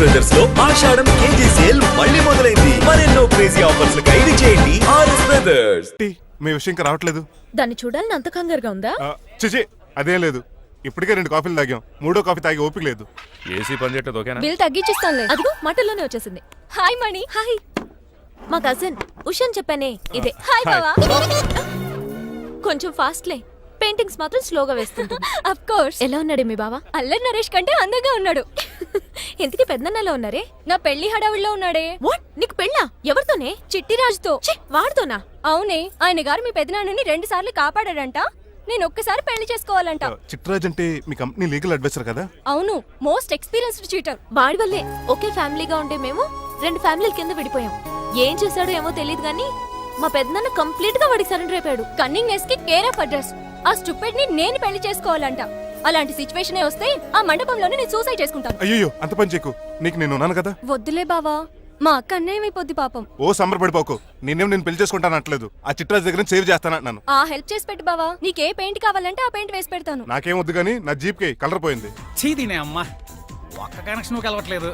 Brothers లో ఆషాఢం KG sale మళ్ళీ మొదలైంది. మరెన్నో క్రేజీ ఆఫర్స్ ఖైదీ చేయండి ఆర్ఎస్ బ్రదర్స్. మీ విషయం ఇంకా రావట్లేదు. దాన్ని చూడాలని అంత కంగారుగా ఉందా? చిచి అదేం లేదు. ఇప్పటికే 2 కాఫీలు తాగాం, 3వ కాఫీ తాగి ఓపిక లేదు. ఏసీ పని చేయట్లేదు. ఓకేనా? బిల్ తగ్గించిస్తానులే. అదిగో మాటల్లోనే వచ్చేసింది. హాయ్ మణి. హాయ్. మా కజిన్ ఉషాన్ చెప్పానే ఇదే. హాయ్ బావా. కొంచెం ఫాస్ట్లే, పెయింటింగ్స్ మాత్రం స్లోగా వేస్తుంది. Of course. ఎలా ఉన్నాడు మీ బావ? అల్లరి నరేష్ కంటే అందంగా ఉన్నాడు. ఇంతకీ పెద్దన్నలో ఉన్నారే? నా పెళ్లి హడావుల్లో ఉన్నాడే. వాట్? నీకు పెళ్ళా? ఎవరితోనే? చిట్టిరాజుతో. వాడితోనా? అవునే, ఆయన గారు మీ పెద్దనాన్నని 2 సార్లు కాపాడాడంట. నేను ఒక్కసారి పెళ్లి చేసుకోవాలంట. చిట్రాజ్ అంటే మీ కంపెనీ లీగల్ అడ్వైజర్ కదా? అవును, మోస్ట్ ఎక్స్పీరియన్స్డ్ చీటర్. వాడి వల్లే ఒకే ఫ్యామిలీగా ఉండే మేము 2 ఫ్యామిలీల కింద విడిపోయాం. ఏం చేశాడో ఏమో తెలియదు గానీ మా పెద్దనాన్న కంప్లీట్ గా వాడికి సరెండర్ అయిపోయాడు. కన్నింగ్నెస్ కి కేర్ ఆఫ్ అడ్రస్. ఆ స్టూపిడ్ ని నేను పెళ్లి చేసుకోవాలంట. అలాంటి సిచ్యువేషన్ వస్తే ఆ మండపంలోనే నేను సూసైడ్ చేసుకుంటాను. అయ్యో అంత పని చేయకు, నీకు నేను ఉన్నాను కదా. వద్దులే బావా, మా అక్క అన్యాయమైపోద్ది పాపం. ఓ సంబరపడిపోకు, నేను పెళ్లి చేసుకుంటాను అంటలేదు. ఆ చిట్రాజ్ దగ్గర సేవ్ చేస్తానంటున్నాను. ఆ హెల్ప్ చేసి పెట్టు బావా. నీకే పెయింట్ కావాలంటే ఆ పెయింట్ వేసి పెడతాను. నాకేం వద్దు గానీ నా జీప్ కి కలర్ పోయింది. చీదీనే అమ్మా, ఒక్క కనెక్షన్ కలవట్లేదు.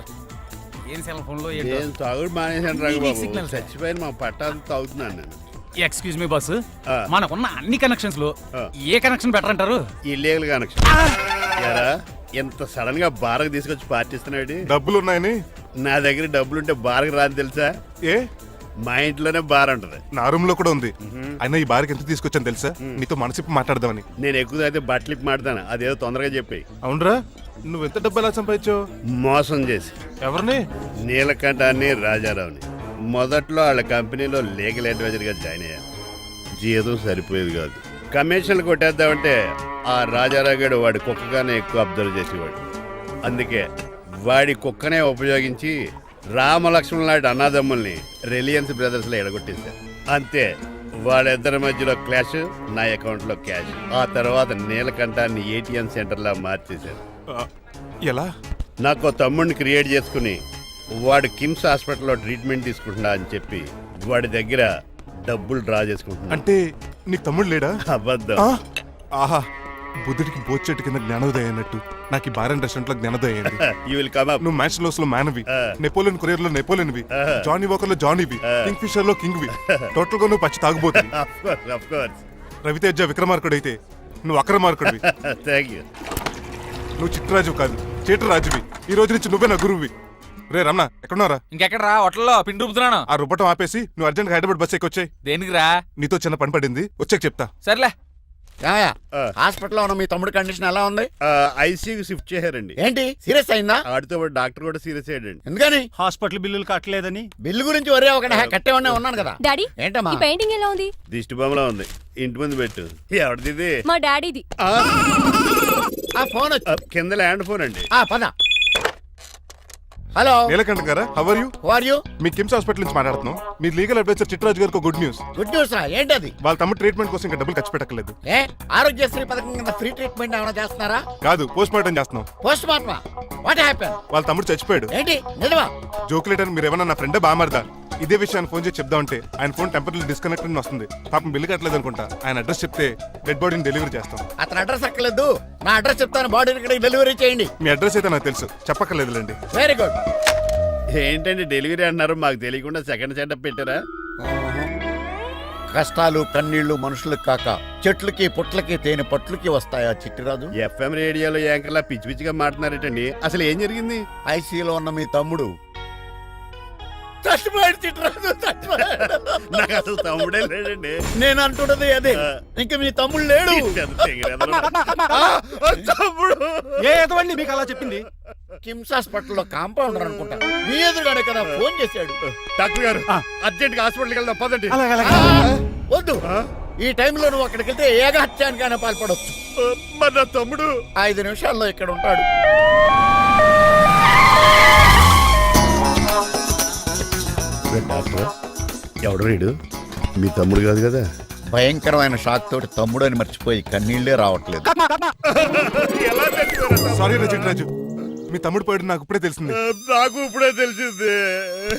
ఏం సెల్ ఫోన్ లో ఏం తాగుడు మానేసాను రాఘబాబు. చచ్చిపోయిన మా పట్టాలు తాగుతున్నాను నేను. ఎక్స్క్యూజ్ మీ బాస్, మనకున్న అన్ని కనెక్షన్స్ లో ఏ కనెక్షన్ బెటర్ అంటారు? Illegal connection. ఎరా ఎంత సడన్ గా బారకు తీసుకొచ్చి పార్టీస్తున్నాడు. డబ్బులు ఉన్నాయని. నా దగ్గర డబ్బులుంటే బారకు రాని తెలుసా? ఏ మా ఇంట్లోనే బార్ ఉంటది. నా రూమ్ లో కూడా ఉంది. అయినా ఈ బార్కి ఎంత తీసుకొచ్చాను తెలుసా? నీతో మనసిప్పి మాట్లాడదామని. నేను ఎక్కువ అయితే బట్టలిప్పి మాడతాను, అదేదో తొందరగా చెప్పాయి. అవునరా, నువ్వు ఎంత డబ్బు ఎలా సంపాదించావు? మోసం చేసి. ఎవరిని? నీలకంఠాన్ని, రాజారావుని. మొదట్లో వాళ్ళ కంపెనీలో లీగల్ అడ్వైజర్ గా జాయిన్ అయ్యాను. జీతం సరిపోయేది కాదు. కమిషన్లు కొట్టేద్దామంటే ఆ రాజారావు గారు వాడి కుక్కగానే ఎక్కువ అబ్జర్వ్ చేసేవాడు. అందుకే వాడి కుక్కనే ఉపయోగించి రామలక్ష్మణ్ లాంటి అన్నదమ్ముల్ని రిలయన్స్ బ్రదర్స్ లో ఎడగొట్టేశారు. అంతే, వాళ్ళిద్దరి మధ్యలో క్లాష్, నా అకౌంట్ లో క్యాష్. ఆ తర్వాత నీలకంఠాన్ని ఏటీఎం సెంటర్ లా మార్చేశారు. ఎలా? నాకు తమ్ముడిని క్రియేట్ చేసుకుని వాడు కిమ్స్ హాస్పిటల్లో ట్రీట్మెంట్ తీసుకుంటున్నా అని చెప్పి వాడి దగ్గర డబ్బులు డ్రా చేసుకుంటున్నా. అంటే నీకు తమ్ముడు లేడా? అబద్ధం. ఆహా, బుద్ధుడికి బోచెట్టు కింద జ్ఞానోదయం అన్నట్టు నాకు ఈ బార్ అండ్ రెస్టారెంట్ లో జ్ఞానోదయం అయింది. You will come up. నువ్వు మ్యాన్షలోస్ లో మ్యాన్వి, నెపోలియన్ కొరియర్ లో నెపోలియన్వి, జానీ వాకర్ లో జానీవి, కింగ్ ఫిషర్ లో కింగ్వి. టోటల్ గా నువ్వు పచ్చి తాగుబోతుంది. Of course. రవితేజ విక్రమార్కుడు అయితే నువ్వు అక్రమార్కుడివి. Thank you. నువ్వు చిట్టరాజు కాదు, చీటరాజువి. ఈ రోజు నుంచి నువ్వే నా గురువువి. రే రమణ, ఎక్కడున్నారా? ఇంకెక్కడరా, హోటల్లో పిండి రుబ్బుతున్నాను. ఆ రుబ్బటం ఆపేసి నువ్వు అర్జెంట్ హైదరాబాద్ బస్ ఎక్కొచ్చాయి. దేనికిరా? నీతో చిన్న పని పడింది, వచ్చాక చెప్తా. సర్లే. హాస్పిటల్లో ఉన్న మీ తమ్ముడి కండిషన్ ఎలా ఉంది? ఐసీయూకి షిఫ్ట్ చేశారండి. ఏంటి సీరియస్ అయిందా? ఆడితో పాటు డాక్టర్ కూడా సీరియస్ అయ్యాడండి. ఎందుకని? హాస్పిటల్ బిల్లులు కట్టలేదని. బిల్లు గురించి ఒరే ఒకటి కట్టేవాడినే ఉన్నాను కదా. డాడీ, ఏంటమ్మా ఈ పెయింటింగ్ ఎలా ఉంది? దిష్టి బొమ్మలా ఉంది, ఇంటి ముందు పెట్టు. ఎవరిది? మా డాడీది. ఆ ఫోన్ వచ్చి కింద ల్యాండ్ ఫోన్ అండి. పద. హలో నీలకంఠ గారా, how are you? Who are you? మీ కిమ్స్ హాస్పిటల్ నుంచి మాట్లాడుతున్నాం. మీ లీగల్ అడ్వైజర్ చిట్టరాజు గారికి గుడ్ న్యూస్. గుడ్ న్యూస్ రా, ఏంటది? వాళ్ళ తమ్ముడు ట్రీట్మెంట్ కోసం ఇంకా డబ్బులు ఖర్చు పెట్టలేదు. ఏ ఆరోగ్యశ్రీ పథకం కింద ఫ్రీ ట్రీట్మెంట్ ఏమైనా చేస్తున్నారా? కాదు, పోస్ట్ మార్టం చేస్తున్నాం. పోస్ట్ మార్టమా? What happen? వాళ్ళ తమ్ముడు చచ్చిపోయాడు. ఏంటి నిజమా? జోకులేటర్ మీరు ఏమన్నా నా ఫ్రెండే బామర్దా? ఇదే విషయాన్ని ఫోన్ చేసి చెప్దామంటే ఆయన ఫోన్ టెంపరీ డిస్కనెక్ట్ అని వస్తుంది. పాపం బిల్లు కట్టలేదు అనుకుంటా. ఆయన అడ్రస్ చెప్తే డెడ్ బాడీని డెలివరీ చేస్తాం. అతని అడ్రస్ అక్కర్లేదు, నా అడ్రస్ చెప్తాను, బాడీని ఇక్కడికి డెలివరీ చేయండి. మీ అడ్రస్ అయితే నాకు తెలుసు, చెప్పక్కర్లేదులేండి. Very good. ఏంటండి డెలివరీ అన్నారు, మాకు తెలియకుండా సెకండ్ సెటప్ పెట్టారా? కష్టాలు కన్నీళ్లు మనుషులకు కాక చెట్లకి పుట్లకి తేనె పట్లకి వస్తాయా చిట్టిరాజు? ఎఫ్ఎం రేడియోలో యాంకర్లా పిచ్చి పిచ్చిగా మాట్లాడారేటండి. అసలు ఏం జరిగింది? ఐసీలో ఉన్న మీ తమ్ముడు చచ్చిపోయాడు చిట్టిరాజు, చచ్చిపోయాడు. నాకు అసలు తమ్ముడే లేడండి. నేను అంటున్నది అదే, ఇంక మీ తమ్ముడు లేడు. తమ్ముడు ఏ ఎదవండి మీకు అలా చెప్పింది? కిమ్స్ హాస్పిటల్లో కాంపౌండర్ అనుకుంటా, మీ ఎదురుగానే కదా ఫోన్ చేశాడు. డాక్టర్ గారు అర్జెంట్ గా హాస్పిటల్కి వెళ్దాం పదండి. వద్దు, ఈ టైంలో నువ్వు అక్కడికి వెళ్తే ఏకహత్యానికైనా పాల్పడవచ్చు. మరి నా తమ్ముడు 5 నిమిషాల్లో ఇక్కడ ఉంటాడు. డాక్టర్ ఎవడు రీడు? మీ తమ్ముడు కాదు కదా? భయంకరమైన షాక్ తోటి తమ్ముడు అని మర్చిపోయి కన్నీళ్లే రావట్లేదు. సారీ రా చిట్టరాజు, మీ తమ్ముడు పోయాడు నాకు ఇప్పుడే తెలిసింది. నాకు ఇప్పుడే తెలిసింది.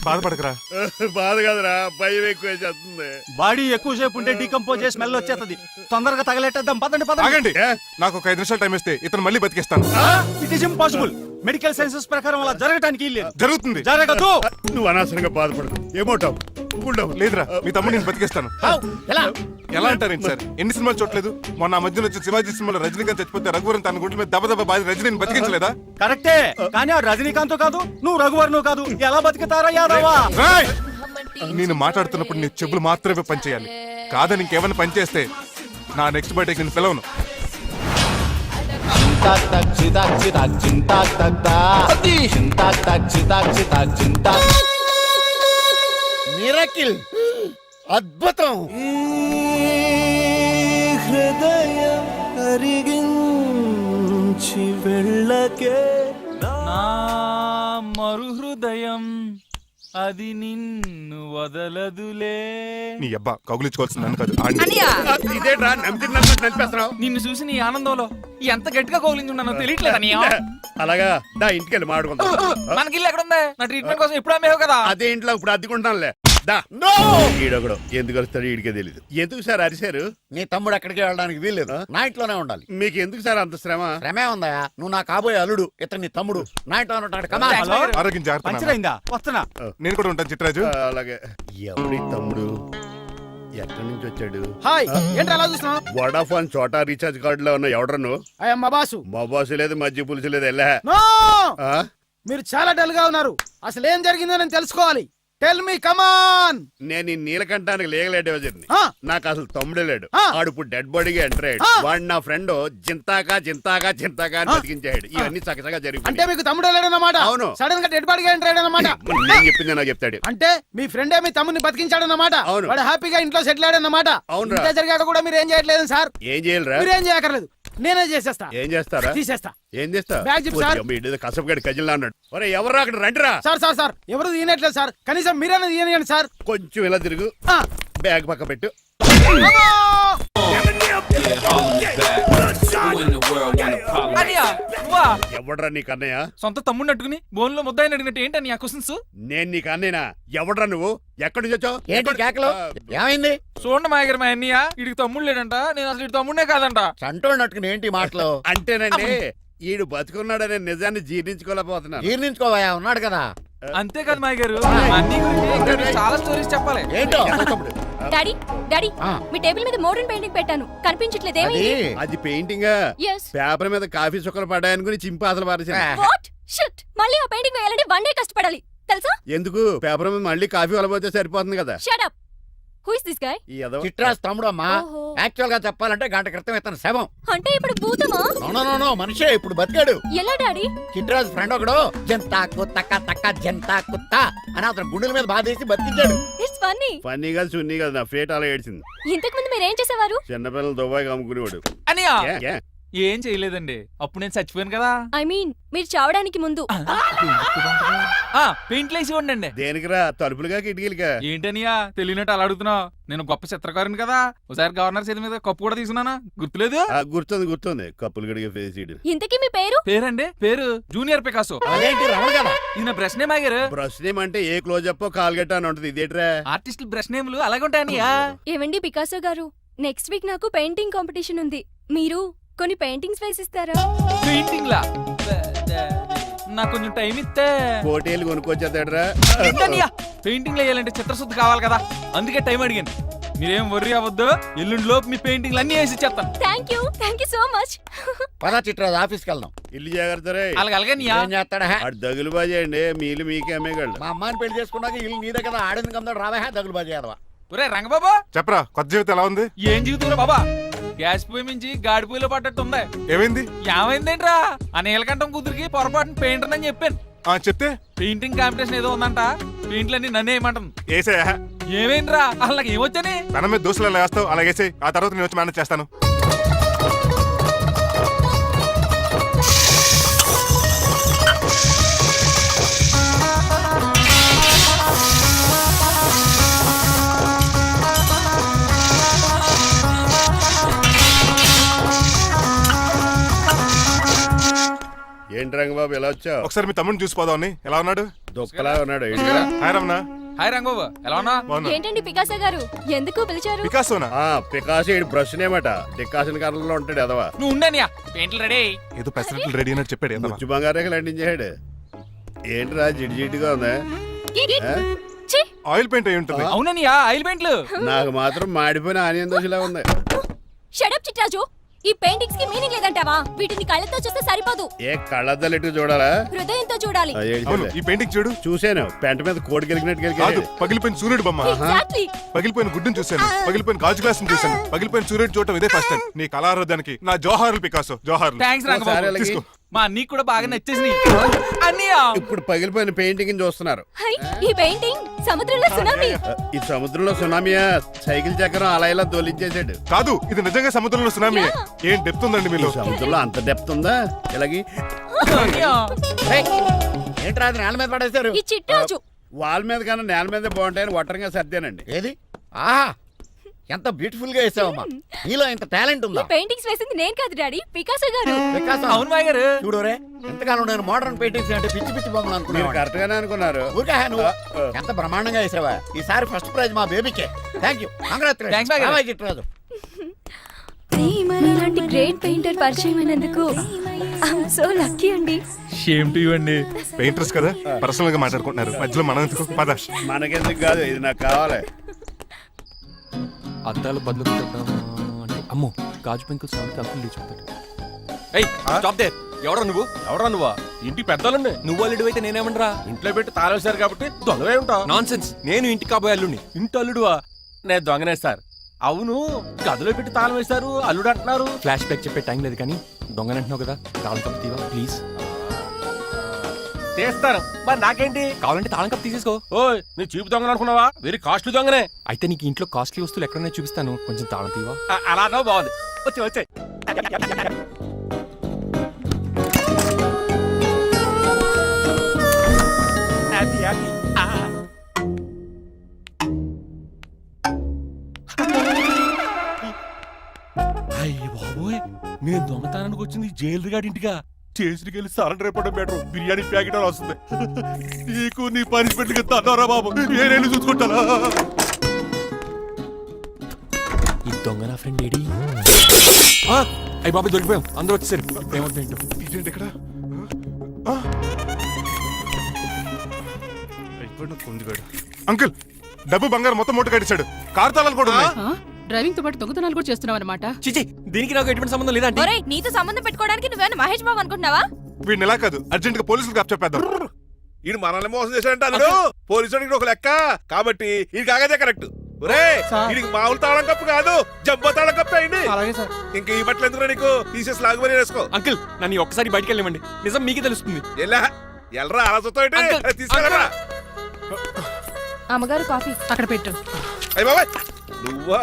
బాధపడకరా. బాధ కాదురా, భయం ఎక్కువ చేస్తుంది. బాడీ ఎక్కువసేపు ఉంటే డీకంపోజ్ చేసి స్మెల్ వచ్చేస్తుంది. తొందరగా తగలెట్టేద్దాం, పదండి పదండి. ఆగండి, నాకు ఒక 5 నిమిషాలు టైం ఇస్తే ఇతను మళ్ళీ బతికేస్తాను. It is impossible. Medical sciences ప్రకారం అలా జరగటానికి లేదు. జరుగుతుంది. జరగదు. నువ్వు అనవసరంగా బాధపడదు. ఏమోటావు ఉండవు. లేదురా, మీ తమ్ముడు నేను బతికేస్తాను. ఎలా అంటారేంటి సార్? ఎన్ని సినిమాలు చూడలేదు? మొన్న ఆ మధ్యన వచ్చిన శివాజీ సినిమాలో రజనీకాంత్ చచ్చిపోతే రఘువరన్ తన గుండె మీద దెబ్బ బాధ రజనీని బతికించలేదా? కరెక్టే, కానీ ఆ రజనీకాంత్ కాదు, నువ్వు రఘువర్ను కాదు. ఎలా బతుకుతారా యాదవా? రాయ్! నేను మాట్లాడుతున్నప్పుడు నీ చెవులు మాత్రమే పనిచేయాలి. కాదని ఇంకేమైనా పనిచేస్తే నా నెక్స్ట్ బర్త్డేకి నేను పిలవను. మిరకిల్, అద్భుతం. హృదయం అరిగించి వెళ్ళకే నా మరు హృదయం అది నిన్ను వదలదులే. నీ అబ్బా కౌగులించుకోవాల్సింది నన్ను కాదు, ఆడిని. ఇదేట్రా నడిపేస్తున్నావు? నిన్ను చూసి నీ ఆనందంలో ఎంత గట్టిగా కౌలించున్నానో తెలియట్లేదు అన్నయ్య. అలాగా దా ఇంటికి వెళ్ళి మాడుకుందాం. మనకి ఇల్లు ఎక్కడ ఉంది? నా ట్రీట్మెంట్ కోసం ఎప్పుడు అమ్మేవు కదా. అదే ఇంట్లో ఇప్పుడు అద్దెకుంటానులే. దా ఈడొకడు ఎందుకు వస్తాడు ఈడికే తెలీదు. ఎందుకు సార్ అరిశారు? నీ తమ్ముడు ఎక్కడికి వెళ్ళడానికి వీల్లేదు, నా ఇంట్లోనే ఉండాలి. మీకు ఎందుకు సార్ అంత శ్రమ? శ్రమే ఉందయా, నువ్వు నా కాబోయే అల్లుడు, ఇతను నీ తమ్ముడు, నా ఇంట్లో ఉంటాడు. కమా. హలో, ఆరోగ్యం జాగ్రత్త పంచర్ నాన్న. అయిందా? వస్తున్నా. నేను కూడా ఉంటాను చిట్రాజు. అలాగే. ఎవడి తమ్ముడు ఎక్కడి నుంచి వచ్చాడు? హాయ్, ఏంటి అలా చూస్తున్నావు? వడాఫోన్ చోటా రీఛార్జ్ కార్డులో ఉన్న ఎవడరా నువ్వు? మా బాసు. మా బాసు లేదు, మధ్య పులుసు లేదు. వెళ్ళా నో! మీరు చాలా డల్ గా ఉన్నారు. అసలు ఏం జరిగిందో నేను తెలుసుకోవాలి. టెల్ మీ, కమాన్. నేను ఈ నీలకంఠానికి లేగలేడు వజర్ని. ఆ. నాకు అసలు తమ్ముడే లేడు. ఆ. ఆడు ఇప్పుడు డెడ్ బాడీగా ఎంటర్ అయ్యాడు. ఆ. వాడు నా ఫ్రెండ్ జింతాకా జింతాకా జింతాకా అని బతికించాడు. ఇవన్నీ చక్కగా అంటే జరిగిపోయి మీకు తమ్ముడు లేడన్నమాట. అవును. సడన్ గా డెడ్ బాడీగా ఎంటర్ అయ్యాడన్నమాట. నేను చెప్పింది నాకు చెప్తాడు. అంటే మీ ఫ్రెండే మీ తమ్ముని బతికించాడన్నమాట. అవును. వాడు హ్యాపీగా ఇంట్లో సెటిల్ అయ్యాడన్నమాట. అవునురా. ఇంత జరిగాక కూడా మీరు ఏం చేయట్లేదు సార్. ఏం చేయాలిరా? మీరేం చేయక్కర్లేదు, నేనే చేసేస్తా. ఏం చేస్తారా? తీసేస్తా. ఏం చేస్తా? బ్యాగ్ చెప్పు సార్. కసపగడి కజిల్లా అన్నాడు. ఒరే ఎవరు అక్కడ రండిరా. సార్ సార్ సార్, ఎవరు తీయనట్లేదు సార్. కనీసం మీరైనా తీయనియండి సార్. కొంచెం ఇలా తిరుగు. ఆ. బ్యాగ్ పక్క పెట్టు. అన్నయ్య, నువ్వా? ఎవడ్రా నీకు అన్నయ్య? సొంత తమ్ముడిని అట్టుకుని బోన్లో ముద్దాయిని అడిగినట్టు ఏంటని ఆ క్వశ్చన్స్? నేను నీకు అన్నయ్యనా? ఎవడ్రా నువ్వు? ఎక్కడి నుంచి వచ్చావు? ఏంటి కేకలు? ఏమైంది? చూడండి మా దగ్గర మా అన్నయ్య వీడికి తమ్ముడు లేడంట. నేను అసలు ఇటు తమ్ముడే కాదంట. చంటోడినట్టుకుని ఏంటి మాటలు? అంటేనండి ఈడు బతుకున్నాడనే నిజాన్ని జీర్ణించుకోలేకపోతున్నాను. జీర్ణించుకోవయా, ఉన్నాడు కదా. అంతేకాదు మా గారు, మా అన్నయ్య గురించి ఇంకా మీకు చాలా స్టోరీస్ చెప్పాలి. ఏంటో తమ్ముడు? డాడీ డాడీ, ఆ. మీ టేబుల్ మీద మోడర్న్ పెయింటింగ్ పెట్టాను, కనిపించట్లేదు. అది ఏమైంది? అది పెయింటింగ్. Yes. పేపర్ మీద కాఫీ చుక్కలు పడ్డాయనుకుని చింపి అసలు పారేసాను. వాట్ షిట్, మళ్ళీ ఆ పెయింటింగ్ వేయాలంటే 1 డే కష్టపడాలి తెలుసా? ఎందుకు? పేపర్ మీద మళ్ళీ కాఫీ వలపోతే సరిపోతుంది కదా. Shut up. Who is this guy? ఈ ఎదవ. చిట్రాజ్ తమ్ముడు అమ్మా. ఓహో. యాక్చువల్ గా చెప్పాలంటే గంట క్రితం ఇతను శవం. అంటే ఇప్పుడు భూతమా? నో మనిషే, ఇప్పుడు బతికాడు. ఎలా డాడీ? చిట్రాజ్ ఫ్రెండ్ ఒకడు జంతా కుత్తక తక్క జంతా కుత్త అని అతను గుండెల మీద బాధేసి బతికించాడు. It's funny. ఫన్నీ కాదు, సున్నీ కాదు, నా ఫేట్ అలా ఏడ్చింది. ఇంతకు ముందు మీరు ఏం చేసేవారు? చిన్నపిల్లలు దుబాయ్ అమ్ముకునేవాడు. అన్నయ్య ఏ, ఏ? ఏం చేయలేదండి, అప్పుడు నేను చచ్చిపోయాను కదా. ఐ మీన్ మీరు చావడానికి ముందు. పెయింట్లు వేసి ఉండండి. దేనికిరా? తలుపులుగా కిటికీలుగా? ఏంటనియా తెలియనట్టు అలా అడుగుతున్నావు? నేను గొప్ప చిత్రకారుని కదా. ఒకసారి గవర్నర్ చేతి మీద కప్పు కూడా తీసుకున్నానా, గుర్తులేదు? గుర్తుంది కప్పులు గడిగే ఫేస్ ఇడు. ఇంతకీ మీ పేరు? పేరండి, పేరు జూనియర్ పికాసో. అదేంటి రమణ కదా? ఇది నా బ్రష్ నేమ్ ఆగారు. బ్రష్ నేమ్ అంటే ఏ క్లోజప్ కాల్గట్ట అని ఉంటది. ఇదేట్రా? ఆర్టిస్టుల బ్రష్ నేమ్లు అలాగే ఉంటాయనియా. ఏవండి పికాసో గారు, నెక్స్ట్ వీక్ నాకు పెయింటింగ్ కాంపిటీషన్ ఉంది. మీరు కొన్ని పెయింటింగ్స్ వేసిస్తారా? పెయింటింగ్ లా నాకు కొంచెం టైం ఇస్తే. కోటేలు కొనుక్కొచ్చేదేట్రా? పెయింటింగ్ వేయాలంటే చిత్రశుద్ధి కావాలి కదా, అందుకే టైం అడిగాను. మీరేం వర్రీ అవ్వద్దు, ఎల్లుండి లోపు మీ పెయింటింగ్లు అన్ని వేసి ఇచ్చేస్తాను. Thank you so much. పదా చిట్రాజ్ ఆఫీస్కి వెళ్దాం. ఇల్లు జాగ్రత్త రే. అలాగే ఏం చేస్తాడా? అటు దగులు బాజీ అండి, మీలు మీకే అమ్మేగాళ్ళు. మా అమ్మాయిని పెళ్లి చేసుకున్నాక ఇల్లు నీదే కదా, ఆడింది కమ్దాడు రావా దగులు బాజీ అదవా. ఒరే రంగబాబా, చెప్పరా, కొత్త జీవితం ఎలా ఉంది? ఏం జీవితంలో బాబా, గ్యాస్ పొయ్యి మించి గాడి పొయ్యిలో పడ్డట్టు ఉంది. ఏమైంది? ఏమైందేంట్రా, ఆ నీలకంఠం కూతురికి పొరపాటున పెయింటర్ అని చెప్పాను. చెప్తే పెయింటింగ్ కాంపిటీషన్ ఏదో ఉందంట, పెయింట్లన్నీ నన్నే ఏమంటుంది. ఏసే ఏమైందిరా, అసలు నాకు ఏమొచ్చని? తన మీద దోశలు ఎలా వేస్తావు అలాగేసే, ఆ తర్వాత నేను వచ్చి మేనేజ్ చేస్తాను. ఏంటి రంగబాబు ఎలా వచ్చావు? ఒకసారి మీ తమ్ముడిని చూసిపోదామని. ఎలా ఉన్నాడు? దుఃఖలా ఉన్నాడు. హాయ్ రమణ. హాయ్ రంగబాబు ఎలా ఉన్నా? బాగున్నా ఏంటండి పికాసో గారు ఎందుకు పిలిచారు? పికాసోనా? పికాసి బ్రష్ నేమట డికాషన్ కర్రలో ఉంటాడు ఎదవా. నువ్వు ఉండనియా పెయింట్లు రెడీ. ఏదో పెసరట్లు రెడీ అని చెప్పాడు ఏదో. ముచ్చు బంగారేకలు అంటించాడు. ఏంట్రా జిడ్జిడ్గా ఉందా? ఛీ! ఆయిల్ పెయింట్ అయి ఉంటుంది. అవుననియా ఆయిల్ పెయింట్లు. నాకు మాత్రం మాడిపోయిన ఆనియన్ దోశలా ఉంది. షడప్ చిట్రాజు, ఈ పెయింటింగ్స్ కి మీనింగ్ లేదంటావా? వీటిని కళ్ళతో చూస్తే సరిపోదు, ఏ కళ్ళద్దలెట్టు చూడాలా? హృదయంతో చూడాలి. ఆ, ఏడు అవును, చెల్లె. ఈ పెయింటింగ్ చూడు. చూశాను పెంట మీద కోడి గెలిగినట్టు కాదు, గెలిగాడు. పగిలిపోయిన సూర్యుడు బొమ్మ, Exactly. పగిలిపోయిన గుడ్డును చూశాను, పగిలిపోయిన గాజు గ్లాస్ చూశాను, పగిలిపోయిన సూర్యుడు చూడటం ఇదే ఫస్ట్ టైం. నీ కళారోధానికి నా జోహార్లు పికాసో, జోహార్లు. థ్యాంక్స్ ఒకసారి రంగబాబు. అలాగే. తీసుకో. మా నీకు కూడా బాగా నచ్చేసి అన్నయ్యా. ఇప్పుడు పగిలిపోయిన పెయింటింగ్ చూస్తున్నారు. హై, ఈ పెయింటింగ్ సముద్రంలో సునామీ. ఈ సముద్రంలో సునామీయా? సైకిల్ చక్రం అలా ఇలా దొలించేసాడు. కాదు, ఇది నిజంగా సముద్రంలో సునామీ. ఏం డెప్త్ ఉందండి మీలో. సముద్రంలో అంత డెప్త్ ఉందా? ఇలాగి అన్నయ్యా. ఏంట్రా అది నేల మీద పడేశారు? ఈ చిట్రాజు వాల్ మీద కన్నా నేల మీద బాగుంటాయని ఒట్టరంగా సర్దానండి. ఏది? ఆహా, ఎంత బ్యూటిఫుల్ గా వేసావమ్మా. నీలో ఇంత టాలెంట్ ఈ ఉందా? పెయింటింగ్స్ వేసింది నేను కాదు డాడీ, పికాసో గారు. వికాసం. అవును మాయ గారు. చూడు రే, ఎంతకాలం నేను మోడర్న్ పెయింటింగ్స్ అంటే పిచ్చి పిచ్చి బొమ్మలు మీరు అనుకున్నాను. కరెక్ట్ గానే అనుకున్నారు. ఊరికే నువ్వు ఎంత బ్రహ్మాండంగా వేసావా. ఈసారి ఫస్ట్ ప్రైజ్ మా బేబీకే. థ్యాంక్ యూ, Thanks, బాయ్ గారు. చిట్రాజు. ఇలాంటి గ్రేట్ పెయింటర్ పరిచయం అయినందుకు ఐఎమ్ సో లక్కీ అండి. షేమ్ టు యు అండి. పెయింటర్స్ కదా, పర్సనల్ గా మాట్లాడుకుంటున్నారు. మధ్యలో మనం ఎందుకు? పద. మనకెందుకు కాదు, ఇది నాకు కావాలి. అద్దాలు బదులు అంటే అమ్మో గాజు పెంకులు సాగుతూ అప్పులు లేచిపోతాడు. ఏయ్ స్టాప్ దే. ఎవరా నువ్వు? ఎవరా నువ్వా? ఇంటి పెద్దలండి. నువ్వు అల్లుడు అయితే నేనేమనరా? ఇంట్లో పెట్టి తాళేశారు కాబట్టి దొంగవే ఉంటా. Non sense. నేను ఇంటి కాబోయే అల్లుడిని. ఇంటి అల్లుడువా? నేను దొంగనే సార్. అవును, గదిలో పెట్టి తాళం వేశారు, అల్లుడు అంటున్నారు. ఫ్లాష్ బ్యాక్ చెప్పే టైం లేదు కానీ దొంగనంటున్నావు కదా, తాళం కప్ తీవా ప్లీజ్. తీస్తాను, మరి నాకేంటి? కావాలంటే తాళం కప్ తీసేసుకో. ఓయ్, నీ చీపు దొంగను అనుకున్నావా? వెరీ కాస్ట్లీ దొంగనే. అయితే నీకు ఇంట్లో కాస్ట్లీ వస్తువులు ఎక్కడైనా చూపిస్తాను, కొంచెం తాళం తీవా. అలా అన్నావు, బాగుంది. వచ్చే వచ్చే. Happy happy. అయ్య బాబోయ్, నేను దొంగతనానికి వచ్చింది జైలు గాడి ఇంటిగా. చేసికెళ్ళి సరెండర్ అయిపోవడం బెటర్. బిర్యానీ ప్యాకెట్ అని వస్తుంది. నీకు నీ పనిష్మెంట్ తన్నారా బాబు, నేనేళ్ళు చూసుకుంటానా? ఈ దొంగ నా ఫ్రెండ్ ఏడి? అయ్యి బాబాయ్ దొరికిపోయాం, అందరూ వచ్చేసరి. ఏమవుతుంది ఏంటో. ఇదేంటి ఇక్కడ? అయిపోయిన కుందిగాడు. అంకుల్, డబ్బు బంగారం మొత్తం మూట కట్టించాడు. కారు తాళాలు కూడా ఉన్నాయి. డ్రైవింగ్ తో పాటు దొంగతనాలు కూడా చేస్తున్నావు అనమాట. చిచి, దీనికి నాకు ఎటువంటి సంబంధం లేదండి. ఒరేయ్, నీతో సంబంధం పెట్టుకోవడానికి నువ్వేనా మహేష్ బాబు అనుకుంటున్నావా? వీడిని ఎలా కాదు, అర్జెంట్ గా పోలీసులకు అప్పచెప్పేద్దాం. ఈయన మనల్ని మోసం చేశాడంటారు. పోలీసుడికి ఒక లెక్క కాబట్టి ఇది కాగదే కరెక్ట్. వీడికి మామూలు తాళం కప్పు కాదు, జంబో తాళం కప్పు అయింది. అలాగే సార్. ఇంకా ఈ బట్టలు ఎందుకు నీకు? తీసేసి లాగుమని వేసుకో. అంకుల్, నన్ను ఒక్కసారి బయటికి వెళ్ళమండి, నిజం మీకే తెలుస్తుంది. ఎల్రా ఆలోచనతో అంకుల్, తీసుకెళ్ళరా. అమ్మగారు కాఫీ అక్కడ పెట్టు. అయ్య బాబాయ్, నువ్వా?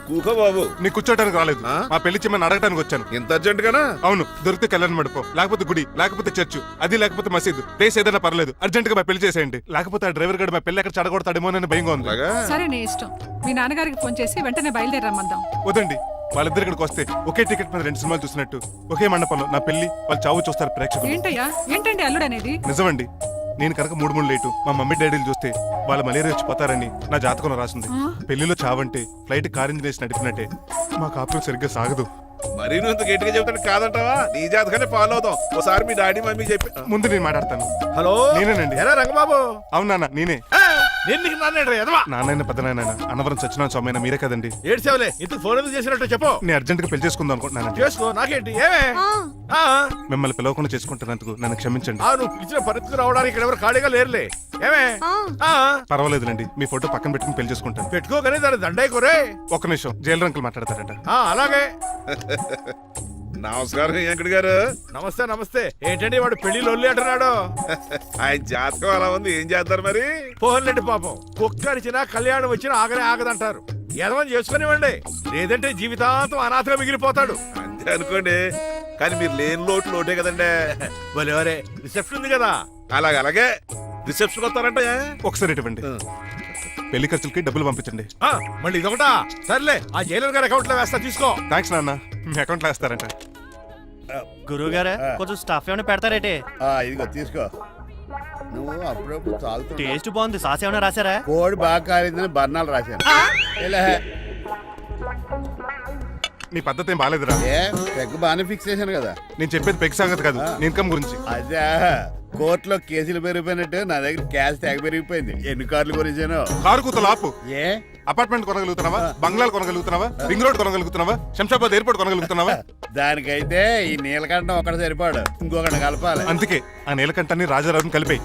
కూకో బాబు. నీ కూర్చోటానికి రాలేదు, ఆ? మా పెళ్లి చెమ్మని అడగటానికి వచ్చాను. ఇంత అర్జెంట్ గానా? అవును, దొరికితే కళ్యాణ మండపం, లేకపోతే గుడి, లేకపోతే చర్చ్, అది లేకపోతే మసీదు, ప్లేస్ ఏదైనా పర్లేదు, అర్జెంట్ గా మా పెళ్లి చేసేయండి. లేకపోతే ఆ డ్రైవర్ గడు మా పెళ్లి ఎక్కడ చెడగొడతాడేమోనని భయంగా ఉంది. అలాగా? సరే నీ ఇష్టం. మీ నాన్నగారికి ఫోన్ చేసి వెంటనే బయలుదేరమ్మందాం. వదండి, వాళ్ళిద్దరు ఇక్కడికి వస్తే ఒకే టికెట్ మీద 2 సినిమాలు చూసినట్టు, ఒకే మండపంలో నా పెళ్లి, వాళ్ళ చావు చూస్తారు ప్రేక్షకులు. ఏంటయ్యా, ఏంటండి అల్లుడు అనేది? నిజమండి, నేను కనుక 3 లేటు మా మమ్మీ డాడీలు చూస్తే వాళ్ళ మలేరియా వచ్చిపోతారని నా జాతకంలో రాసింది. పెళ్లిలో చావంటే ఫ్లైట్ కార్ ఇంజిన్ వేసి నడిపినట్టే. మా కాపురం సరిగ్గా సాగదు. మరి నువ్వు ఇంత గట్టిగా చెబుతాడు కాదంటావా? నీ జాతకానే ఫాలో అవుతాం. ఒకసారి మీ డాడీ మమ్మీ చెప్పి. ముందు నేను మాట్లాడతాను. హలో, నేనేనండి. ఎలా రంగబాబు? అవునా, నేనే. నేను నీకు నాన్నేడు ఎదవా. నాన్నైనా పెద్దనాయన అన్నవరం సత్యనారాయణ స్వామి అయినా మీరే కదండి. ఏడ్చావులే, ఇంత ఫోన్ ఎందుకు చేసినట్టు చెప్పు. నేను అర్జెంట్ గా పెళ్లి చేసుకుందాం అనుకుంటున్నానండి. చేసుకో, నాకేంటి? ఏమే? మిమ్మల్ని పిలవకుండా చేసుకుంటున్నందుకు నన్ను క్షమించండి. నువ్వు పిలిచిన పరిస్థితి రావడానికి ఇక్కడ ఎవరు ఖాళీగా లేరులే. ఏమే? పర్వాలేదులండి, మీ ఫోటో పక్కన పెట్టుకుని పెళ్లి చేసుకుంటాను. పెట్టుకోగానే దాని దండాయి కొరే. ఒక్క నిమిషం, జైలు రంకులు మాట్లాడతారట. అలాగే. నమస్కారం వెంకట గారు. నమస్తే నమస్తే. ఏంటండి వాడు పెళ్లి లొల్లి అంటున్నాడు? ఆయన జాతకం అలా ఉంది, ఏం చేస్తారు మరి? పోహన్లేండి పాపం, కుక్క అరిచినా కళ్యాణం వచ్చినా ఆగనే ఆగదంటారు. ఎదవని చేసుకునివ్వండి, లేదంటే జీవితాంతం అనాథగా మిగిలిపోతాడు. అంతే అనుకోండి, కానీ మీరు లేని లోటే కదండి. భలేవరే, రిసెప్షన్ ఉంది కదా. అలాగే రిసెప్షన్ వస్తారంటే ఒకసారి ఇటువంటి పెళ్లి ఖర్చులకి డబ్బులు పంపించండి. మళ్ళీ ఇదొకటా? సర్లే, ఆ జైలర్ గారి అకౌంట్ లో వేస్తా, తీసుకో. థ్యాంక్స్ నాన్న, మీ అకౌంట్ లో వేస్తారంట. గురువు గారా, కొంచెం స్టఫ్ ఏమైనా పెడతారేటే? ఇదిగో తీసుకో. నువ్వు అప్పుడప్పుడు తాగుతూ టేస్ట్ బాగుంది, సాస్ ఏమైనా రాశారా? కోడి బాగా కాలిందని బర్ణాలు రాశాను. ఇలా నీ పద్ధతి ఏం బాగాలేదురా. ఏ పెగ్ బాగానే ఫిక్స్ చేశాను కదా. నేను చెప్పేది పెగ్ సంగతి కాదు, నీ ఇన్కమ్ గురించి. అదే కోర్టులో కేసులు పెరిగిపోయినట్టు నా దగ్గర క్యాష్ తెగ పెరిగిపోయింది. ఎన్ని కార్లు గురించాను. కారు కూతలు ఆపు. ఏ అపార్ట్మెంట్ కొనగలుగుతున్నావా? బంగ్లాలు కొనగలుగుతున్నావా? రింగ్ రోడ్ కొనగలుగుతున్నావా? శంషాబాద్ ఎయిర్పోర్ట్ కొనగలుగుతున్నావా? దానికైతే ఈ నీలకంఠం ఒకటి సరిపాడు, ఇంకొకటి కలపాలి. అందుకే ఆ నీలకంఠాన్ని రాజారావుని కలిపాయి.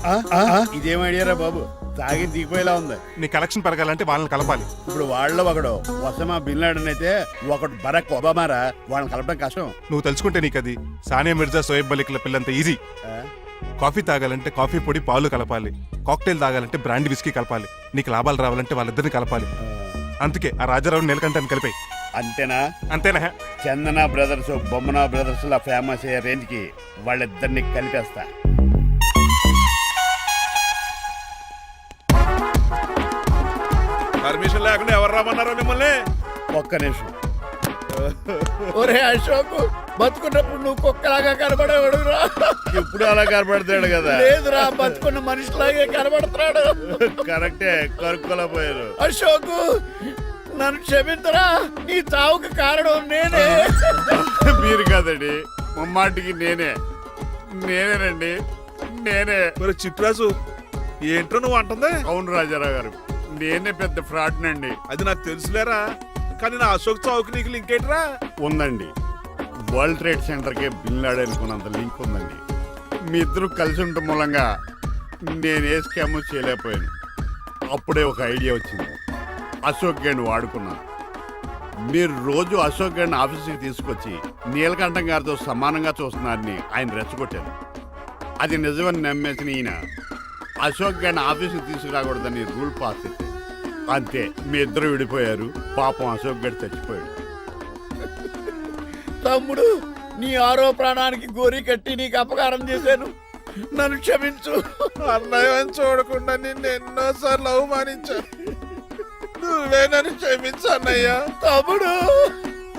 ఇదేం ఐడియారా బాబు, తాగి దిగిపోయేలా ఉంది. నీ కలెక్షన్ పెరగాలంటే వాళ్ళని కలపాలి. ఇప్పుడు వాళ్ళలో ఒకడు ఒసమా బిన్ లాడెన్ అయితే ఒకడు బరాక్ ఒబామారా, వాళ్ళని కలపడం కష్టం. నువ్వు తెలుసుకుంటే నీకు అది సానియా మిర్జా, సోయబ్ మలిక్ల పిల్లంత ఈజీ. కాఫీ తాగాలంటే కాఫీ పొడి పాలు కలపాలి, కాక్టైల్ తాగాలంటే బ్రాండ్ విస్కీ కలపాలి, నీకు లాభాలు రావాలంటే వాళ్ళిద్దరిని కలపాలి. అందుకే ఆ రాజారావు నీలకంఠాన్ని కలిపాయి. అంతేనా? అంతేనా? చందన బ్రదర్స్, బొమ్మన బ్రదర్స్ లా ఫేమస్ అయ్యే రేంజ్ కి వాళ్ళిద్దరిని కలిపేస్తా. పర్మిషన్ లేకుండా ఎవరు రమ్మన్నారో మిమ్మల్ని? ఒక్క నిమిషం. ఒరే అశోక్, బతుకున్నప్పుడు నువ్వు కుక్కలాగా కనబడేవాడురా. ఇప్పుడు అలా కనబడతాడు కదా. లేదురా, బతుకున్న మనిషిలాగే కనబడతాడు. కరెక్టే, కరుక్కోలా పోయారు. అశోక్, నన్ను క్షమించరా, నీ చావుకి కారణం నేనే. మీరు కాదండి, ముమ్మాటికి నేనేనండి, నేనే. మరి చిట్రాజు ఏంటో నువ్వు అంటుంది? అవును రాజారావు గారు, నేనే పెద్ద ఫ్రాడ్ నండి. అది నాకు తెలుసులేరా, కానీ నా అశోక్ చౌక్ నీకు లింక్ ఏంట్రా? ఉందండి, వరల్డ్ ట్రేడ్ సెంటర్ కే బిన్ లాడెన్ అనుకున్నంత లింక్ ఉందండి. మీ ఇద్దరు కలిసి ఉండటం మూలంగా నేను ఏ స్కామ్ చేయలేకపోయాను. అప్పుడే ఒక ఐడియా వచ్చింది, అశోక్ గేణ్ వాడుకున్నాను. మీరు రోజు అశోక్ గేణ్ ఆఫీస్కి తీసుకొచ్చి నీలకంఠం గారితో సమానంగా చూస్తున్నారని ఆయన రెచ్చగొట్టారు. అది నిజమని నమ్మేసిన ఈయన అశోక్ గేణ్ ఆఫీస్కి తీసుకురాకూడదని రూల్ పాస్ చేశారు. అంతే, మీ ఇద్దరు విడిపోయారు. పాపం అశోక్ గేణ్ చచ్చిపోయాడు. తమ్ముడు, నీ ఆరో ప్రాణానికి గోరి కట్టి నీకు అపకారం చేశాను, నన్ను క్షమించు. అన్నయ్య చూడకుండా నిన్ను ఎన్నోసార్లు అవమానించాను, నువ్వే నన్ను క్షమించు అన్నయ్య. తమ్ముడు,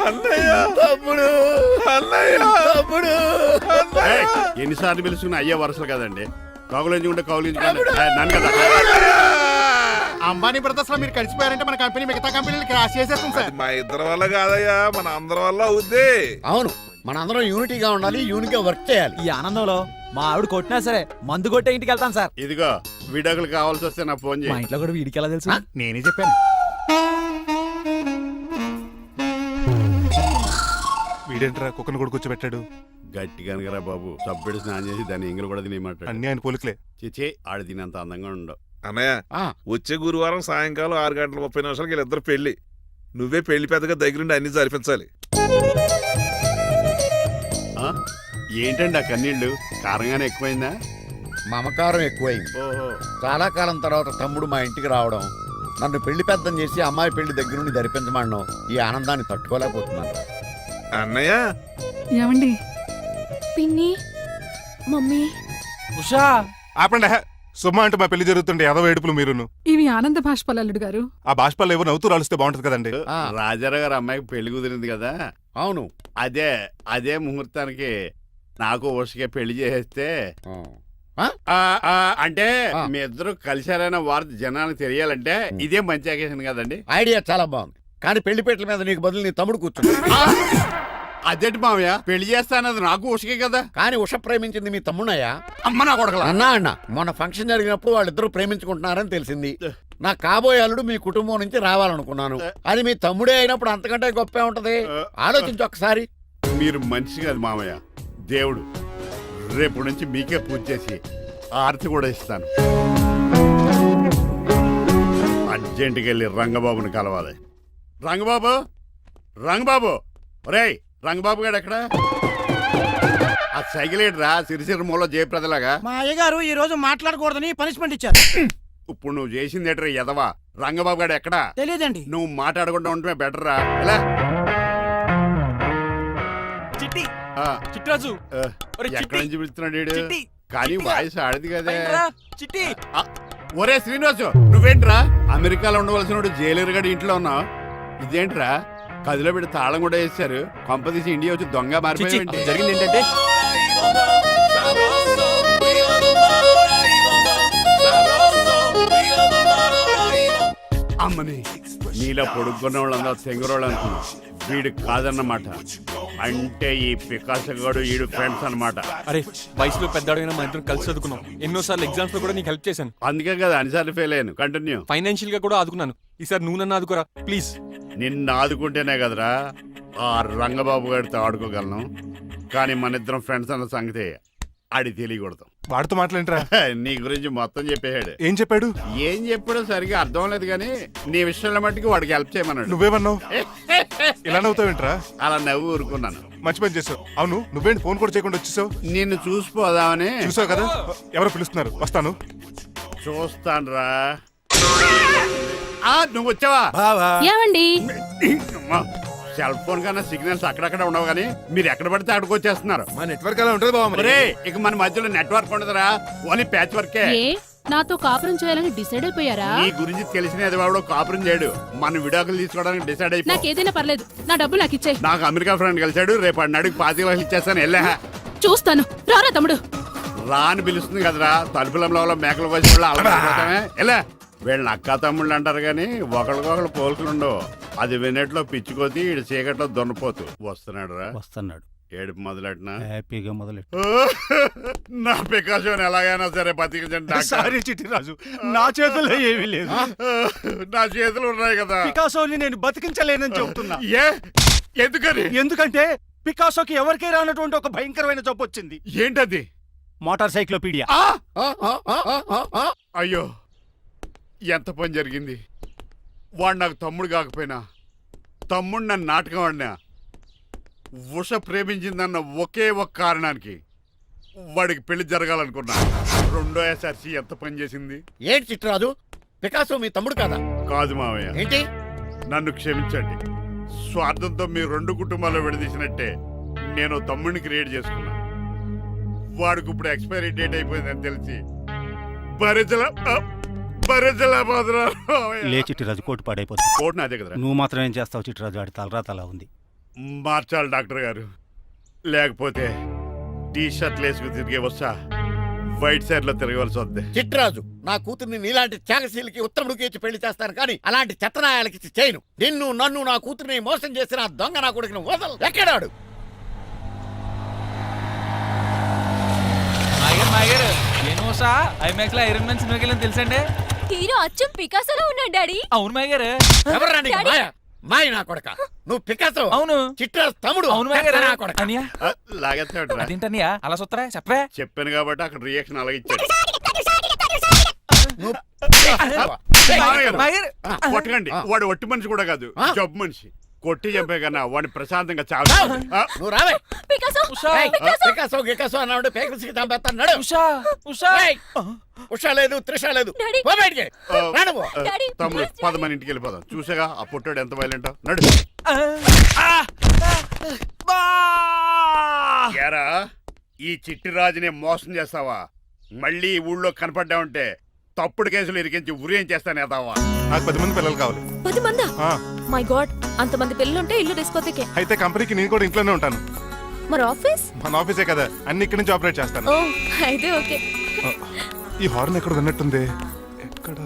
అన్నయ్య, తమ్ముడు, అన్నయ్య, తమ్ముడు. ఎన్నిసార్లు పిలుచుకున్న అయ్యే వరుసలు కదండి. కౌగులించుకుంటే కౌగులించుకోండి, నన్ను కదా. అంబానీ బ్రదర్స్ లో మీరు కలిసిపోయారంటే మన కంపెనీ మిగతా కంపెనీలు క్రాష్ చేసేస్తుంది సార్. మా ఇద్దరి వల్ల కాదయ్యా, మన అందరి వల్ల అవుద్ది. అవును, మనందరం యూనిటీగా ఉండాలి, యూనిట్గా వర్క్ చేయాలి. ఈ ఆనందంలో మా ఆవిడ కొట్టినా సరే మందు కొట్టే ఇంటికి వెళ్తాను సార్. ఇదిగో విడాకులు కావాల్సి వస్తే నాకు ఫోన్ మా చేయి. ఇంట్లో కూడా వీడికి ఎలా తెలుసు? నేనే చెప్పాను. వీడేంట్రా కుక్కను కూడా కూర్చోబెట్టాడు? గట్టిగా అనగరా బాబు, సబ్బెడు స్నానం చేసి దాన్ని ఎంగిలి కూడా తినేయమంటాడు. అన్ని ఆయన పోలికలే. చిచే, ఆడు తినంత అందంగా ఉండవు. అన్నయ్య, వచ్చే గురువారం సాయంకాలం 6:30 వీళ్ళిద్దరు పెళ్లి. నువ్వే పెళ్లి పెద్దగా దగ్గరుండి అన్ని జరిపించాలి. ఏంటండి ఆ కన్నీళ్ళు? కారంగానే ఎక్కువైందా? మమకారం ఎక్కువైంది. ఓహో, చాలా కాలం తర్వాత తమ్ముడు మా ఇంటికి రావడం, నన్ను పెళ్లి పెద్దం చేసి అమ్మాయి పెళ్లి దగ్గర నుండి జరిపించమనడం, ఈ ఆనందాన్ని తట్టుకోలేకపోతున్నాను. అన్నయ్య, ఏమండి? పిన్ని, మమ్మీ, ఉషా ఆపండి. సుమా అంటే మా పెళ్లి జరుగుతుంటే యాదవ ఏడుపులు మీరును. ఇవి ఆనంద భాష్పాలు అల్లుడు గారు. ఆ బాష్పాలు ఏవో నవ్వుతూ రాలిస్తే బాగుంటది కదండి. రాజారావు గారు అమ్మాయికి పెళ్లి కుదిరింది కదా. అవును, అదే ముహూర్తానికి నాకు ఉషకే పెళ్లి చేసేస్తే, అంటే మీ ఇద్దరు కలిశారైన వార్త జనానికి తెలియాలంటే ఇదే మంచి అకేషన్ కదండి. ఐడియా చాలా బాగుంది, కానీ పెళ్లి పెట్టల మీద నీకు బదులు నీ తమ్ముడు కూర్చుంది. అదేంటి మామయ్య, పెళ్లి చేస్తానది నాకు ఉషకే కదా. కానీ ఉష ప్రేమించింది మీ తమ్ముడయ్యా. అమ్మ నా కొడకలా. అన్నా మొన్న ఫంక్షన్ జరిగినప్పుడు వాళ్ళిద్దరూ ప్రేమించుకుంటున్నారని తెలిసింది. నా కాబోయే అల్లుడు మీ కుటుంబం నుంచి రావాలనుకున్నాను, అది మీ తమ్ముడే అయినప్పుడు అంతకంటే గొప్పే ఉంటది. ఆలోచించి ఒకసారి. మీరు మనిషి కాదు మామయ్య, దేవుడు. రేపు నుంచి మీకే పూజ చేసి ఆర్తి కూడా ఇస్తాను. అర్జెంటుకి వెళ్ళి రంగబాబుని కలవాలి. రంగబాబు, రంగబాబు, ఒరేయ్ రంగబాబు గారు ఎక్కడ? ఆ సైకిల్ రా సిరిసిరి మూల జయప్రదలాగా. మా అయ్యగారు ఈ రోజు మాట్లాడకూడదని పనిష్మెంట్ ఇచ్చారు. ఇప్పుడు నువ్వు చేసింది ఎట్రా ఎదవా? రంగబాబు గారు ఎక్కడా? తెలియదండి. నువ్వు మాట్లాడకుండా ఉండటమే బెటర్ రా. ఎలా చిట్టి, చిట్రాజు, ఎక్కడి నుంచి పిలుస్తున్నాడు వీడు? చిట్టి, కానీ వాయిస్ ఆడది కదే. చిట్టి, ఒరే శ్రీనివాసు, నువ్వేంట్రా అమెరికాలో ఉండవలసిన జైలర్ గడి ఇంట్లో ఉన్నావు? ఇదేంట్రా కదిలో పెట్టి తాళం కూడా వేశారు. కొంపదీసి ఇండియా వచ్చి దొంగ మారిపోయింది. జరిగింది ఏంటంటే అమ్మని నీలో పొడుక్కున్న వాళ్ళందరూ తెంగురోళ్ళు అనుకున్నా వీడు కాదన్నమాట. అంటే ఈ పికాసగాడు వీడు ఫ్రెండ్స్ అన్నమాట. అరే వయసులో పెద్దవాడైనా మా ఇద్దరం కలిసి చదువుకున్నాం. ఎన్నోసార్లు ఎగ్జామ్స్ లో కూడా నీకు హెల్ప్ చేశాను. అందుకే కదా అన్నిసార్లు ఫెయిల్ అయ్యాను. కంటిన్యూ. ఫైనాన్షియల్ గా కూడా ఆదుకున్నాను. ఈసారి నువ్వు నన్ను ఆదుకోరా ప్లీజ్. నిన్ను ఆదుకుంటేనే కదరా ఆ రంగబాబు గారితో ఆడుకోగలను. కానీ మన ఇద్దరం ఫ్రెండ్స్ అన్న సంగతి ఆడి తెలియకూడదు. వాడితో మాట్లాడరా? నీ గురించి మొత్తం చెప్పేశాడు. ఏం చెప్పాడు? ఏం చెప్పాడో సరిగా అర్థం లేదు కానీ నీ విషయంలో మట్టుకు వాడికి హెల్ప్ చేయమన్నాడు. నువ్వేమన్నావు? ఇలా నవ్వుతావేంట్రా? అలా నవ్వు ఊరుకున్నాను. మంచి పని చేసావు. అవును నువ్వేంటి ఫోన్ కూడా చేయకుండా వచ్చేసావు? నిన్ను చూసిపోదామని. చూసావు కదా ఎవరో పిలుస్తున్నారు, వస్తాను. చూస్తానురా. నువ్వు వచ్చావా? ఏమండి సెల్ ఫోన్ కన్నా సిగ్నల్స్ అక్కడక్కడ ఉండవు కానీ మీరు ఎక్కడ పడితే అక్కడికి వచ్చేస్తున్నారు. మా నెట్వర్క్ అలా ఉంటుంది బాబు. ఒరే, ఇక మన మధ్యలో నెట్వర్క్ ఉండదురా, ఓన్లీ ప్యాచ్ వర్కే. నాతో కాపురం చేయాలని డిసైడ్ అయిపోయారా? నీ గురించి తెలిసిన ఎదవాడు కాపురం చేయడు. మన విడాకులు తీసుకోవడానికి డిసైడ్ అయిపో. నాకేదైనా పర్లేదు, నా డబ్బు నాకు ఇచ్చే. నాకు అమెరికా ఫ్రెండ్ కలిశాడు, రేపు అడిగి 25,000 ఇచ్చేస్తాను. వెళ్ళా చూస్తాను. రారా తమ్ముడు. రా అని పిలుస్తుంది కదరా. తలుపులంలో మేకలు వచ్చి అలవాటమే. ఎలా వీళ్ళని అక్క తమ్ముళ్ళు అంటారు కానీ ఒకరికొకరు పోల్చులు ఉండవు. అది వినట్లో పిచ్చుకోతి, ఇటు చీకట్లో దొన్నపోతు. వస్తున్నాడు రా. వస్తున్నాడు. ఏడుపు మొదలెట్నా? హ్యాపీగా మొదలెట్టు. నా పికాసోని ఎలాగైనా సరే బతికించండి. సారీ చిట్టిరాజు, నా చేతుల్లో ఏమీ లేదు. నా చేతులు ఉన్నాయి కదా. పికాసోని నేను బతికించలేనని చెబుతున్నా. ఎందుకని? ఎందుకంటే పికాసోకి ఎవరికీ రానటువంటి ఒక భయంకరమైన జబ్బు వచ్చింది. ఏంటది? Motor cyclopaedia. అయ్యో, ఎంత పని జరిగింది. వాడు నాకు తమ్ముడు కాకపోయినా తమ్ముడు నన్ను నాటకం ఆడినా ఉష ప్రేమించిందన్న ఒకే ఒక కారణానికి వాడికి పెళ్లి జరగాలనుకున్నా. రెండో ఎస్ఆర్సి ఎంత పని చేసింది. ఏంటి చిట్రాజు, పికాసో మీ తమ్ముడు కాదా? కాదు మావయ్య. ఏంటి? నన్ను క్షమించండి. స్వార్థంతో మీ రెండు కుటుంబాల్లో విడదీసినట్టే నేను తమ్ముడిని క్రియేట్ చేసుకున్నా. వాడికి ఇప్పుడు ఎక్స్పైరీ డేట్ అయిపోయిందని తెలిసి లే చిట్టిరాజు, కోటు పాడైపోతుంది. కోట్ నాదే కదరా. నువ్వు మాత్రం ఏం చేస్తావు చిట్టిరాజు? ఆడి తలరా తలా ఉంది. మార్చాలి డాక్టర్ గారు, లేకపోతే టీ షర్ట్లు వేసుకు తిరిగే వస్తా వైట్ సైడ్ లో తిరగవలసి వద్దే. చిట్రాజు, నా కూతుర్ని నీలాంటి త్యాగశీలకి ఉత్తముడికి ఇచ్చి పెళ్లి చేస్తాను కానీ అలాంటి చెత్తనాయాలకి ఇచ్చి చేయను. నిన్ను నన్ను నా కూతుర్ని మోసం చేసిన దొంగ నా కొడుకుని వదలు. ఎక్కడాడు? ఏమోసా ఐమాక్స్ లో ఐరన్ మ్యాన్ సినిమాకి వెళ్ళని తెలుసండి. హీరో అచ్చం పికాసోలో ఉన్నాడు డాడీ. అవును మాయ గారు. ఎవరా నీకు మాయ? మాయ నా కొడక. నువ్వు పికాసో. అవును. చిట్రాజు తమ్ముడు. అవును మాయ గారు. నా కొడక. అనియా లాగేస్తాడు. అదేంటనియా అలా సుత్తరా చెప్పే. చెప్పాను కాబట్టి అక్కడ రియాక్షన్ అలాగే ఇచ్చాడు. నువ్వు కొట్టకండి, వాడు ఒట్టి మనిషి కూడా కాదు, జబ్బు మనిషి. కొట్టి చంపే కన్నా వాడిని ప్రశాంతంగా చావు. నువ్వు రావే. పికాసో ఏయ్, పికాసో గికాసో అన్నాడు. పేకల్స్కి చంపేస్తాను. నడు. ఉషా ఉషా. ఏయ్, ఉషా లేదు, త్రిష లేదు. డాడీ. పో బయటికి. రా నువ్వు. డాడీ, తమ్ముడు please. 10 మన ఇంటికి వెళ్ళిపోదాం. చూసాగా ఆ పుట్టాడు ఎంత వైలెంట్. నడు. ఏరా, ఈ చిట్టి రాజుని మోసం చేస్తావా? మళ్ళీ ఈ ఊళ్ళో కనపడ్డావంటే తప్పుడు కేసులు ఇరికించి ఉరేం చేస్తాను ఎదావా. నాకు 10 మంది పిల్లలు కావాలి. 10 మందా? ఆ, మై గాడ్, అంతమంది పిల్లలుంటే ఇల్లు డిస్కోతికే. అయితే కంపెనీకి నేను కూడా ఇంట్లోనే ఉంటాను. మరి ఆఫీస్? మన ఆఫీసే కదా, అన్ని ఇక్కడి నుంచి ఆపరేట్ చేస్తాను. ఓ అయితే ఓకే. ఈ హార్న్ ఎక్కడ విన్నట్టుంది. ఎక్కడ?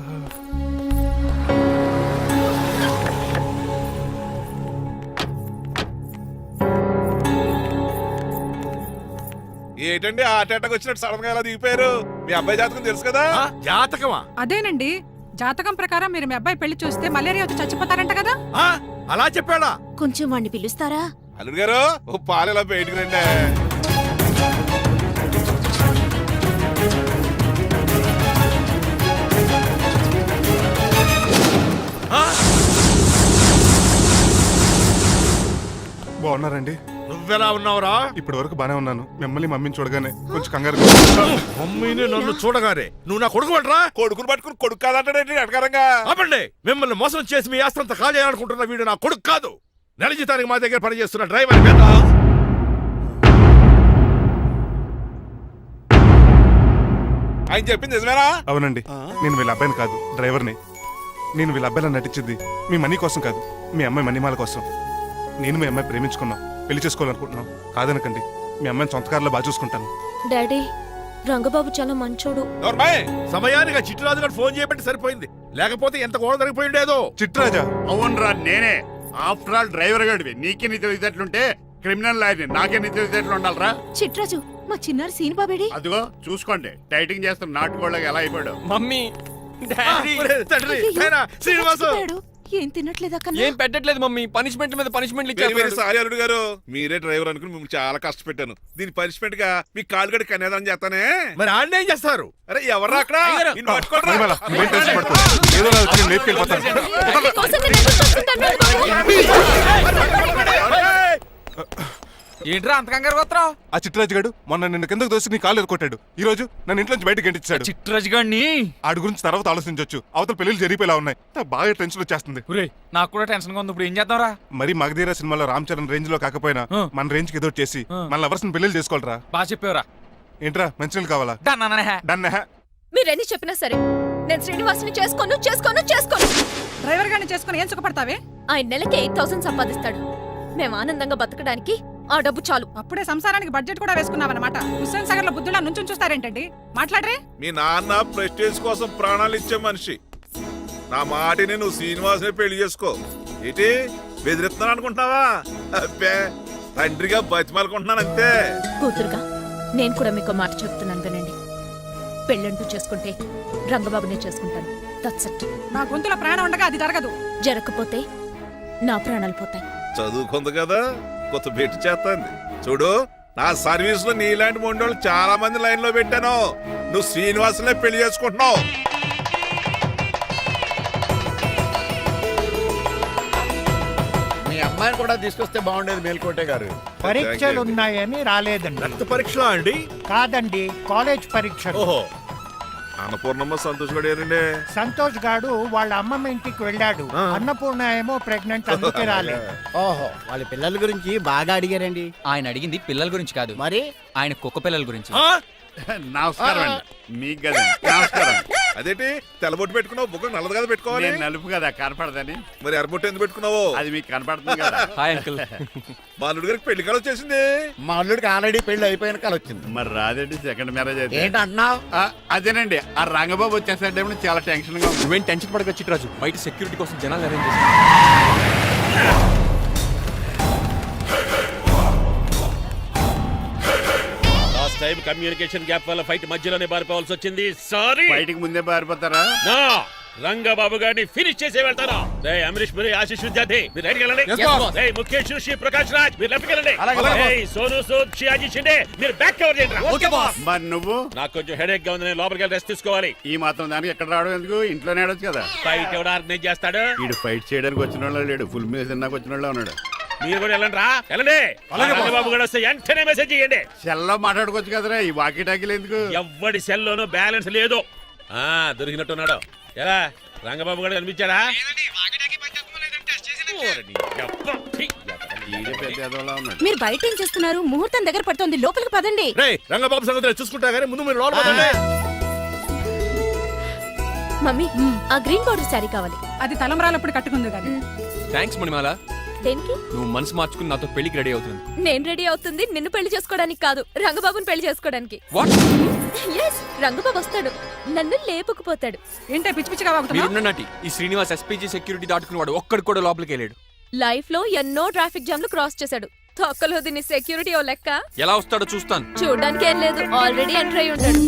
ఏంటండి ఆ అటాక్ వచ్చినట్టు సడన్ గా ఎలా దిగిపోయారు? మీ అబ్బాయి జాతకం తెలుసు కదా. జాతకమా? అదేనండి, జాతకం ప్రకారం మీరు మీ అబ్బాయి పెళ్లి చూస్తే మలేరియా వచ్చి చచ్చిపోతారంట కదా. అలా చెప్పాడా? కొంచెం వాడిని పిలుస్తారా? అల్లుడు గారు ఓ పాలు ఇలా బయటికి రండి. బాగున్నారండి? నువ్వెలా ఉన్నావురా? ఇప్పటి వరకు బానే ఉన్నాను. మిమ్మల్ని మమ్మీని చూడగానే కొంచెం కంగారు. మమ్మీని నన్ను చూడగానే నువ్వు నా కొడుకు అంటరా? కొడుకుని పట్టుకుని కొడుకు కాదంటాడేంటి అడగారంగా? ఆపండి. మిమ్మల్ని మోసం చేసి మీ ఆస్తంతా కాల్ చేయాలనుకుంటున్న వీడు నా కొడుకు కాదు. నెల జీతానికి మా దగ్గర పనిచేస్తున్న డ్రైవర్. ఆయన చెప్పింది నిజమేనా? అవునండి, నేను వీళ్ళ అబ్బాయిని కాదు, డ్రైవర్ని. నేను వీళ్ళ అబ్బాయిలా నటించింది మీ మనీ కోసం కాదు, మీ అమ్మాయి మణిమాల కోసం. నేను మీ అమ్మాయి ప్రేమించుకున్నాం, పెళ్లి చేసుకోవాలనుకుంటున్నాం. కాదనకండి, మీ అమ్మాయిని సొంత కారులో బాగా చూసుకుంటాను. డాడీ, రంగబాబు చాలా మంచోడు. నోర్మాయ్, సమయానికి చిట్టురాజు గారు ఫోన్ చేయబట్టి సరిపోయింది, లేకపోతే ఎంత గోడ జరిగిపోయిండేదో. చిట్రాజా అవునరా నేనే. ఆఫ్టర్ ఆల్ డ్రైవర్ గడివి నీకే నీ తెలివితేటలుంటే క్రిమినల్ లాయర్ని నాకే నీ తెలివితేటలు ఉండాలరా. చిట్రాజు మా చిన్నారి సీన్ బాబేడి. అదిగో చూసుకోండి, టైటింగ్ చేస్తున్న నాటుకోళ్ళకి ఎలా అయిపోయాడు. మమ్మీ డాడీ ఒరే, తండ్రి, నాయనా, శ్రీనివాసు. ఏం తినట్లేదా కన్నా? ఏం పెట్టట్లేదు మమ్మీ, పనిష్మెంట్ మీద పనిష్మెంట్లు వెరీ వెరీ ఇచ్చారు. సారీ అల్లుడు గారు, మీరే డ్రైవర్ అనుకుని మిమ్మల్ని చాలా కష్టపెట్టాను. దీని పనిష్మెంట్ గా మీ కాలు గడి కన్యాదానం చేస్తానే. మరి ఆడిని ఏం చేస్తారు? అరే ఎవర్రా అక్కడ? నిన్ను పట్టుకోరా. పరిమళ, నువ్వేం టెన్షన్ పడుకో. ఏదో నా వచ్చి నేను లేపుకెళ్ళిపోతాను. నీకోసం నేను ఎదురు చూస్తుంటాను, రంగబాబు. ఏంట్రా అంత కంగారు పోతున్నావు? ఆ చిట్రాజు గారు మొన్న నిన్ను కిందకు దోసి నీ కాలు ఎదుర్కొట్టాడు. ఈ రోజు నన్ను ఇంట్లోంచి బయటకు గంటించాడు. చిట్రాజు గారిని ఆడి గురించి తర్వాత ఆలోచించవచ్చు. అవతల పెళ్లిళ్ళు జరిగిపోయేలా ఉన్నాయి. నాకు బాగా టెన్షన్ వచ్చేస్తుంది. నాకు కూడా టెన్షన్ గా ఉంది. ఇప్పుడు ఏం చేద్దాంరా? మరి మగధీర సినిమాలో రామ్ చరణ్ రేంజ్ లో కాకపోయినా మన రేంజ్ కి ఏదో చేసి మన లవర్స్ పెళ్లి చేసుకోవాలరా. బాగా చెప్పేవరా. ఏంట్రా మంచినీళ్ళు కావాలా? డన్. మీరెన్ని చెప్పినా సరే నేను శ్రీనివాసుని చేసుకోను. డ్రైవర్ గారిని చేసుకుని ఏం సుఖపడతావే? ఆయన నెలకి 8,000 సంపాదిస్తాడు. మేము ఆనందంగా బతకడానికి ఆ డబ్బు చాలు. అప్పుడే సంసారానికి బడ్జెట్ కూడా వేసుకున్నావన్నమాట. హుస్సేన్ సాగర్ లో బుద్ధులా నుంచుని చూస్తారేంటండి? మాట్లాడరే. మీ నాన్న ప్రెస్టేజ్ కోసం ప్రాణాలు ఇచ్చే మనిషి. నా మాటిని నువ్వు శ్రీనివాసుని పెళ్లి చేసుకో. ఏంటి బెదిరిస్తున్నాను అనుకుంటున్నావా? అబ్బే, తండ్రిగా బతిమాలకుంటున్నాను అంతే. కూతురుగా నేను కూడా మీకు మాట చెప్తున్నాను వినండి. పెళ్ళంటూ చేసుకుంటే రంగబాబునే చేసుకుంటాను. That's it. నా గొంతులో ప్రాణం ఉండగా అది జరగదు. జరగకపోతే నా ప్రాణాలు పోతాయి. చదువుకుంది కదా, కొత్త భేటీ చేస్తాంది. చూడు, నా సర్వీస్ లో నీలాంటి మొండోళ్ళు చాలా మంది లైన్ లో పెట్టాను. నువ్వు శ్రీనివాసునే పెళ్లి చేసుకుంటున్నావు. మీ అమ్మాయిని కూడా తీసుకొస్తే బాగుండేది మేల్కోటే గారు. పరీక్షలు ఉన్నాయని రాలేదండి. రక్త పరీక్షలా అండి? కాదండి, కాలేజ్ పరీక్షలు. ఓహో, అన్నపూర్ణమ్మ సంతోష్ గడియారండి. సంతోష్ గాడు వాళ్ళ అమ్మమ్మ ఇంటికి వెళ్ళాడు. అన్నపూర్ణ ఏమో ప్రెగ్నెంట్, అందుకే రాలేదు. ఓహో, వాళ్ళ పిల్లల గురించి బాగా అడిగారండి. ఆయన అడిగింది పిల్లల గురించి కాదు, మరి ఆయన కుక్క పిల్లల గురించి. నమస్కారం అండి. మీకు కదా నమస్కారం. అదేంటి తెల్లబొట్టు పెట్టుకున్నావు? బుగ్గ నల్లది కదా పెట్టుకోవాలి. నేను నలుపు కదా కనపడదని. మరి ఎర్రబొట్టు ఎందుకు పెట్టుకున్నావు? అది మీకు కనపడుతుంది కదా. Hi uncle. మా అల్లుడు గారికి పెళ్లి కాలం వచ్చేసింది. మా అల్లుడికి ఆల్రెడీ పెళ్లి అయిపోయిన కాలం వచ్చింది. మరి రాదండి సెకండ్ మ్యారేజ్ అయితే. ఏంటంటున్నావు? అదేనండి, ఆ రంగబాబు వచ్చేసే చాలా టెన్షన్ గా ఉంది. నువ్వేం టెన్షన్ పడక చిట్రాజు, బయట సెక్యూరిటీ కోసం జనాలు అరేంజ్ చేశారు. టైం కమ్యూనికేషన్ గ్యాప్ వల్ల ఫైట్ మధ్యలోనే పారిపోవాల్సి వచ్చింది. సారీ. బయటికి ముందే పారిపోతారా? నా రంగబాబు గారిని ఫినిష్ చేసే వెళ్తారా? రేయ్ అమరీష్ మరి ఆశీష్ విద్యార్థి మీరు రైట్కి వెళ్ళండి. రేయ్ ముఖేష్ శ్రీ ప్రకాష్ రాజ్ మీరు లెఫ్ట్కి వెళ్ళండి. రేయ్ సోను సూద్ షియాజీ షిండే మీరు బ్యాక్ కవర్ చేయండి. మరి నువ్వు? నాకు కొంచెం హెడేక్ గా ఉంది, నేను లోపలికి వెళ్ళి రెస్ట్ తీసుకోవాలి. ఈ మాత్రం దానికి ఎక్కడ రావడం ఎందుకు? ఇంట్లోనే ఆడొచ్చు కదా. ఫైట్ ఎవడు ఆర్గనైజ్ చేస్తాడు? వీడు ఫైట్ చేయడానికి వచ్చిన వాళ్ళు లేడు, ఫుల్ మీద తిన్నాక వచ్చిన వాళ్ళు ఉన్నాడు. మీరు కూడా వెళ్ళండి రా, వెళ్ళండి. రంగబాబు గారు వస్తే వెంటనే మెసేజ్ చేయండి. సెల్లో మాట్లాడుకోవచ్చు కదరా, ఈ వాకీ టాకీలు ఎందుకు? ఎవ్వడి సెల్లోనూ బ్యాలెన్స్ లేదు. దొరికినట్టున్నాడు. ఎలా రంగబాబు గారు కనిపించాడా? మీరు బయట ఏం చేస్తున్నారు? ముహూర్తం దగ్గర పడుతోంది, లోపలికి పదండి. రేయ్ రంగబాబు సంగతి చూసుకుంటా గానీ ముందు మీరు లోపల పదండి. మమ్మీ, ఆ గ్రీన్ బార్డర్ శారీ కావాలి. అది తలంబ్రాలప్పుడు కట్టుకుంది కానీ. థ్యాంక్స్ మణిమాల. దేనికి? నువ్వు మనసు మార్చుకుని నాతో పెళ్లికి రెడీ అవుతుంది. నేను రెడీ అవుతుంది నిన్ను పెళ్లి చేసుకోవడానికి కాదు, రంగబాబుని పెళ్లి చేసుకోవడానికి. వాట్? yes, రంగబాబు వస్తాడు, నన్ను లేపుకుపోతాడు. ఏంటే పిచ్చి పిచ్చిగా వాగుతున్నావు? మీరున్నటి ఈ శ్రీనివాస్ ఎస్పీజీ సెక్యూరిటీ దాటుకునేవాడు ఒక్కడు కూడా లోపలికి వెళ్ళాడు. లైఫ్ లో ఎన్నో ట్రాఫిక్ జామ్లు క్రాస్ చేశాడు. తొక్కలో దీన్ని సెక్యూరిటీ ఓ లెక్క. ఎలా వస్తాడో చూస్తాను. చూడడానికి ఏం లేదు, ఆల్రెడీ ఎంటర్ అయి ఉంటాడు.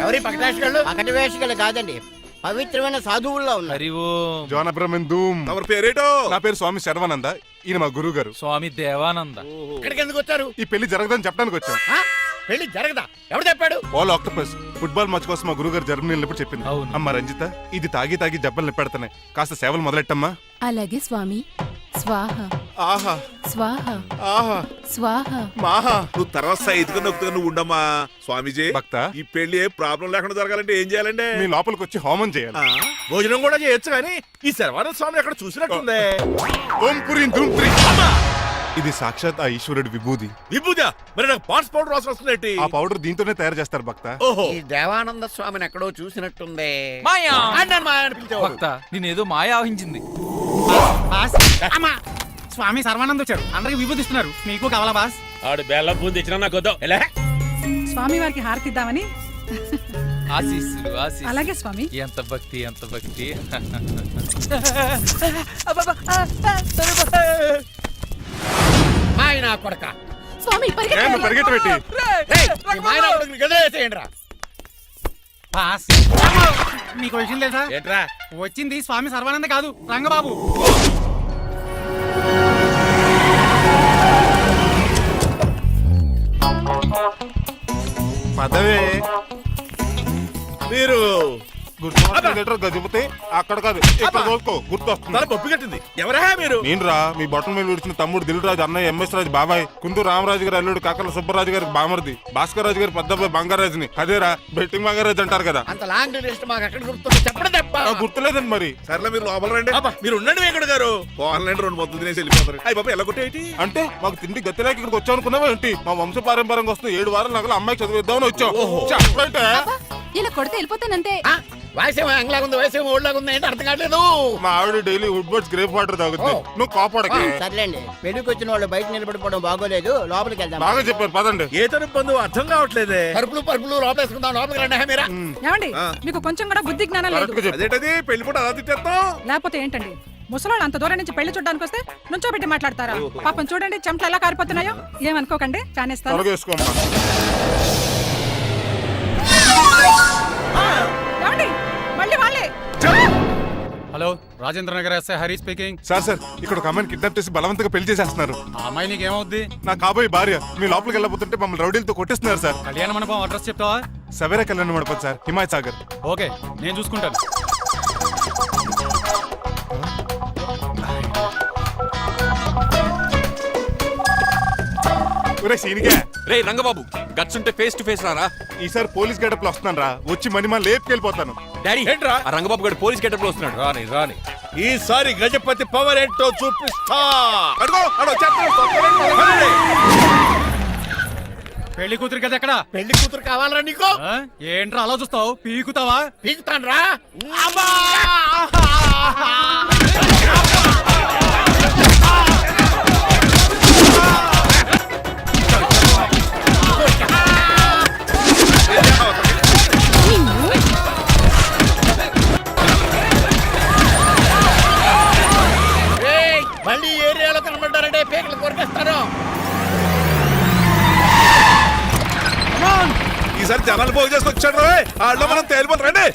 ఎవరి పక్కన వేషగాళ్ళు కాదండి, పవిత్రమైన సాధువుల్లో ఉన్నారు. హరి ఓం. జోన బ్రహ్మన్ తమరి పేరేటో? నా పేరు స్వామి శర్వానంద. ఈయన మా గురువు గారు స్వామి దేవానంద. ఇక్కడికి ఎందుకు వచ్చారు? ఈ పెళ్లి జరగదని చెప్పడానికి వచ్చాం. పెళ్లి జరగదా? ఎవరు చెప్పాడు? వాళ్ళు ఆక్టోపస్ ఫుట్బాల్ మ్యాచ్ కోసం మా గురువు గారు జర్మనీ వెళ్ళినప్పుడు చెప్పింది. అవును. అమ్మ రంజిత, ఇది తాగి తాగి జబ్బలు నిప్పెడుతున్నాయి, కాస్త సేవలు మొదలెట్టమ్మా. అలాగే స్వామి. స్వాహ ఆహా స్వాహ ఆహా స్వాహ. మాహా, నువ్వు తర్వాత సైతుగా నొక్కుతుగా నువ్వు ఉండమ్మా. స్వామీజీ, భక్త, ఈ పెళ్లి ఏ ప్రాబ్లం లేకుండా జరగాలంటే ఏం చేయాలండి? మీ లోపలికి వచ్చి హోమం చేయాలి. భోజనం కూడా చేయొచ్చు కానీ ఈ శర్వానంద స్వామి ఎక్కడ చూసినట్టుంది. ఓం పురీం ధూమ్ త్రీ. ఇది సాక్షాత్ ఆ ఈశ్వరుడి విభూది. విభూజా మరి నాకు పాన్స్ పౌడర్ అవసరం వస్తుందేంటి? ఆ పౌడర్ దీంతోనే తయారు చేస్తారు భక్త. ఓహో ఈ దేవానంద స్వామిని ఎక్కడో చూసినట్టుంది. మాయా అన్నాను మాయా అని పిలిచేవాడు. భక్త నేనేదో మాయ ఆవహించింది. స్వామి సర్వానంద్ వచ్చారు, అందరికి విభూతిస్తున్నారు. మీకు కావాలా బాస్? ఆడు బెల్లం పూలు తెచ్చినా నాకు వద్దాం ఎలా? స్వామి వారికి హారతిద్దామని. ఆశీస్సులు ఆశీస్సులు. అలాగే స్వామి. ఎంత భక్తి ఎంత భక్తి. మాయ నా కొడక. స్వామి పరిగెట్టబెట్టి ఏయ్, ఈ మాయ నా కొడుకుని గదిలేసేయండి రా. బాస్ మీకు విషయం తెలుసా? ఏంట్రా? వచ్చింది స్వామి సర్వానంద కాదు, రంగబాబు. పదవే మీరు గదిపోతే అక్కడ కాదు ఇక్కడ చూసుకో గుర్తొస్తుంది. తల పప్పు కట్టింది. ఎవరా మీరు? నేను రా మీ బొట్టల మీద విడిచిన తమ్ముడు దిల్ రాజు, అన్నయ్య ఎంఎస్ రాజు బాబాయ్, కుందూరు రామరాజు గారి అల్లుడు కాకల సుబ్బరాజు గారికి బామర్ది, భాస్కర్ రాజు గారి పెద్దబ్బాయి బంగారాజుని. అదేరా బెట్టింగ్ బంగారాజు అంటారు కదా. అంత లాంగ్ లిస్ట్ మాకు ఎక్కడ గుర్తుంది చెప్పడం తప్ప. నాకు గుర్తులేదండి మరి. సర్లే మీరు లోపల రండి. మీరు ఉండండి వెంకట గారు. ఆన్లైన్ 2 మొత్తం తినేసి వెళ్ళిపోతారు. అయ్యి బాబా ఎలా కొట్టేటి? అంటే మాకు తిండి గతిలేక ఇక్కడికి వచ్చాం అనుకున్నావా ఏంటి? మా వంశ పారంపర్యంగా వస్తుంది 7 వారాలు నగలు అమ్మాయికి చదివిద్దామని వచ్చాం. చెప్పంటే ఇలా కొడితే వెళ్ళిపోతానంతే. వయసేమో యంగ్లాగా ఉంది, వయసేమో ఓల్డ్లాగా ఉంది, ఏంటి అర్థం కావట్లేదు. మా ఆవిడ daily Woodward's gripe water తాగుతుంది. నువ్వు కాపాడకి. సర్లేండి, పెళ్లికి వచ్చిన వాళ్ళు బయట నిలబడిపోవడం బాగోలేదు, లోపలికి వెళ్దాం. బాగా చెప్పారు పదండి. ఏ తరం బంధువు అర్థం కావట్లేదే. పరుపులు పరుపులు లోపలేసుకుందాం, లోపలికి రండి. మీరా ఏమండి మీకు కొంచెం కూడా బుద్ధి జ్ఞానం లేదు. కరెక్ట్గా చెప్పు. అదేంటది పెళ్లి పూట అలా తిట్టేస్తాం? లేకపోతే ఏంటండి, ముసలాళ్ళు అంత దూరం నుంచి పెళ్లి చూడడానికి వస్తే నుంచోబెట్టి మాట్లాడతారా? పాపం చూడండి చెమటలు ఎలా కారిపోతున్నాయో. ఏమనుకోకండి, కానేస్తాను. త్వరగా వేసుకోమ్మా. ఏమండి మళ్ళీ వాళ్ళే. Hello, Rajendra Nagar SI Hari speaking. Sir ఇక్కడ ఒక అమ్మాయిని కిడ్నాప్ చేసి బలవంతంగా పెళ్లి చేసేస్తున్నారు. ఆ అమ్మాయి నీకు ఏమవుద్ది? నా కాబోయే భార్య. మీ లోపలికి వెళ్ళబోతుంటే మమ్మల్ని రౌడీలతో కొట్టిస్తున్నారు సార్. కళ్యాణ మండపం అడ్రస్ చెప్తావా? సవేరా కళ్యాణ మండపం సార్, హిమాయత్ సాగర్. ఓకే, నేను చూసుకుంటాను. ఒరే సీనిగా, రే రంగబాబు గట్స్ ఉంటే ఫేస్ టు ఫేస్ రారా. ఈసారి పోలీస్ గెటప్ లో వస్తున్నాను రా. వచ్చి మణిమా లేపుకెళ్ళిపోతాను. డాడీ ఏంట్రా? ఆ రంగబాబు గారు పోలీస్ గెటప్ లో వస్తున్నాడు. రాని రాని ఈసారి గజపతి పవర్ ఏంటో చూపిస్తా. అడుగో అడో చెప్పండి. పెళ్లి కూతురు కదా ఎక్కడ? పెళ్లి కూతురు కావాలరా నీకు? ఏంట్రా అలా చూస్తావు? పీకుతావా? పీకుతాను రా. మళ్ళీ ఏరియాలో కనబడ్డారంటే పేకలు కొరికేస్తాను. ఈసారి జనాలు పోగు చేసుకొచ్చాడు. వాళ్ళు మనం తేలిపోతాం రండి.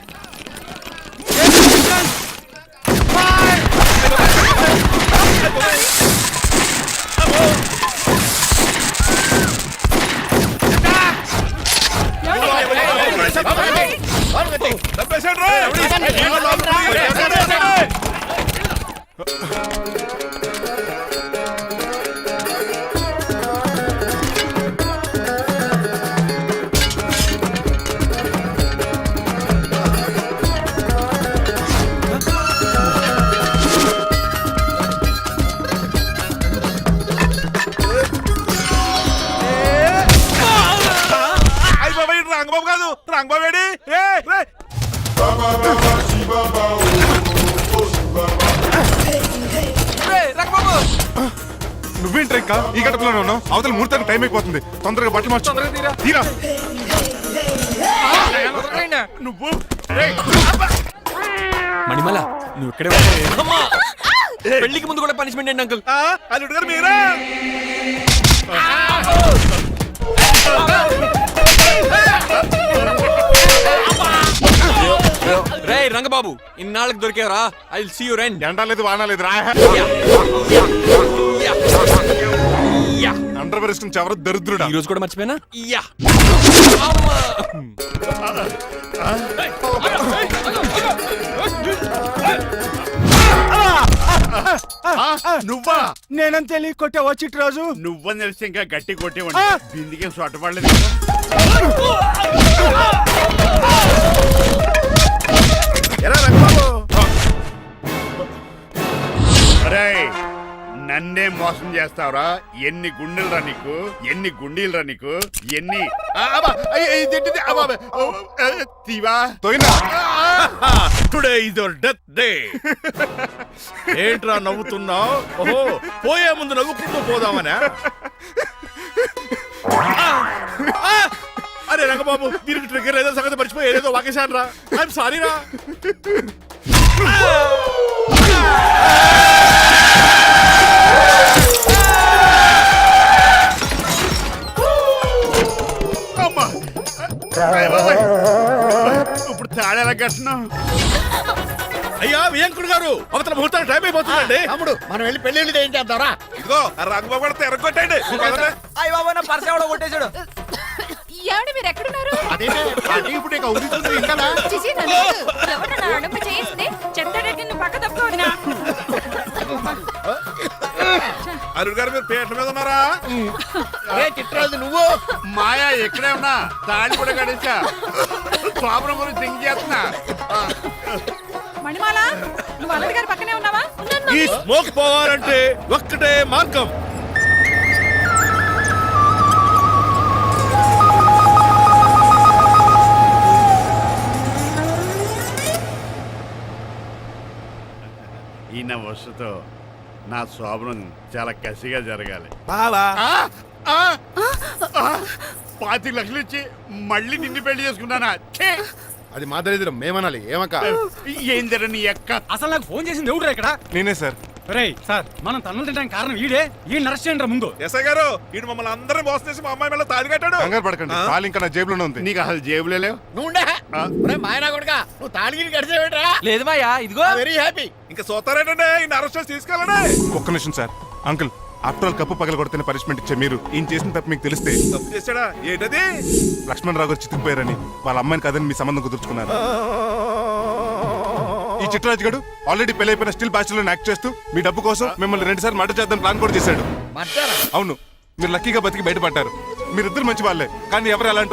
తప్పేశాడు రా. అయ్యి బాబా ఇటు రంగబాబు కాదు, రంగబాబు ఏడి? నువ్వేంట్రా ఇంకా ఈ గడపలోనే ఉన్నావు? అవతల ముహూర్తానికి టైం అయిపోతుంది. తొందరగా బట్టలు మార్చు. తీరా. నువ్వు మణిమల నువ్వు ఇక్కడే ఉన్నావే? పెళ్లికి ముందు కూడా పనిష్మెంట్ ఏంటి అంకుల్? అల్లుడు గారు మీరా? రే రంగబాబు ఇన్నాళ్ళకి దొరికేవరా. I will see you friend. ఎండ లేదు వాన లేదు రా. అండర్ వేసుకుని చెవర దరిద్రుడా. ఈ రోజు కూడా మర్చిపోయినా. యా నువ్వా? నేనని తెలియ కొట్టే వచ్చి రోజు నువ్వని తెలిసి ఇంకా గట్టి కొట్టేవాడి. బిందికి సొట్టపడలేదు. ఎలా రంగబాబు? నన్నే మోసం చేస్తావురా? ఎన్ని గుండెలు రా నీకు, ఎన్ని గుండీలు రా నీకు, ఎన్ని తీవా తోయినా today is your death day. ఏంట్రా నవ్వుతున్నావు? ఓహో, పోయే ముందు నవ్వుకుంటూ పోదామనా? అరే రంగబాబు, దీనికి ట్రిగ్గర్ ఏదో సంగతి మర్చిపోయి ఏదేదో వాకేశాను రా. ఐఎమ్ సారీ రా. అమ్మా, ఇప్పుడు తాడేలా కట్టినావు? అయ్యా వియంకుడు గారు, అవతల ముహూర్తానికి టైం అయిపోతుందండి. తమ్ముడు మనం వెళ్ళి పెళ్లి ఏం చేద్దాంరా? ఇదిగో రంగబాబు కూడా ఎరగొట్టండి. అయ్య బాబా నా పర్స్ ఎవడో కొట్టేశాడు. ఏమండి మీరు ఎక్కడున్నారు? ఇప్పుడు ఇక ఉరుకుతుంది ఇంకా. చిచి, నన్ను వద్దు. ఎవరు నా నడుము చేసింది? చెప్తాడంటే నువ్వు పక్క తప్పుకోవద్దునా? అరుణ్ గారు, మీరు పేట మీద ఉన్నారా? చిట్రాజు నువ్వు మాయా ఎక్కడే ఉన్నా తాళి కూడా కడేసా. ప్రాబ్లం గురించి థింక్ చేస్తున్నా. మణిమాల నువ్వు అల్లుడి గారి పక్కనే ఉన్నావా? ఈ స్మోక్ పోవాలంటే ఒక్కటే మార్గం. ఈయన వస్తుతో నా శోభనం చాలా కసిగా జరగాలి. బావా, 25 లక్షలు ఇచ్చి మళ్ళీ నిన్ను పెళ్లి చేసుకున్నానా? ఛే! అది మా దరిద్రం, మేమనాలి. ఏమక్క? ఏం జర నీ ఎక్క. అసలు నాకు ఫోన్ చేసింది ఎవడు ఇక్కడ? నేనే సార్. రేయ్ సార్, మనం తన్నులు తినడానికి కారణం ఈడే. ఈ నరస్ చేయండి ముందు. ఎస్ఐ గారు, వీడు మమ్మల్ని అందరూ మోసం చేసి మా అమ్మాయి మీద తాళి కట్టాడు. కంగారు పడకండి, తాళి ఇంకా నా జేబులోనే ఉంది. నీకు అసలు జేబులే లేవు. నువ్వు మాయనా కొడుకా, నువ్వు తాళిగిరి కడిచేవేట్రా? లేదు మాయా, ఇదిగో. Very happy. ఇంకా సోతారేటండి, ఈయన అరెస్ట్ చేసి తీసుకెళ్ళండి. ఒక్క నిమిషం sir. Uncle, after all cup పగల కొడితేనే పనిష్మెంట్ ఇచ్చే మీరు ఈయన చేసిన తప్పు మీకు తెలిస్తే తప్పు చేశాడా? ఏంటది? లక్ష్మణరావు గారు చితికిపోయారని వాళ్ళ అమ్మాయిని కాదని మీ సంబంధం కుదుర్చుకున్నారు. ఈ చిట్రాజు గడు ఆల్రెడీ పెళ్ళైపోయిన స్టిల్ బ్యాచులర్ యాక్ట్ చేస్తూ మీ డబ్బు కోసం మిమ్మల్ని 2 సార్లు మర్డర్ చేద్దాం ప్లాన్ కూడా చేశాడు. అవును, మీరు లక్కీగా బతికి బయటపడ్డారు. మీరిద్దరు మంచి వాళ్ళే, కానీ ఎవరు అలాంటి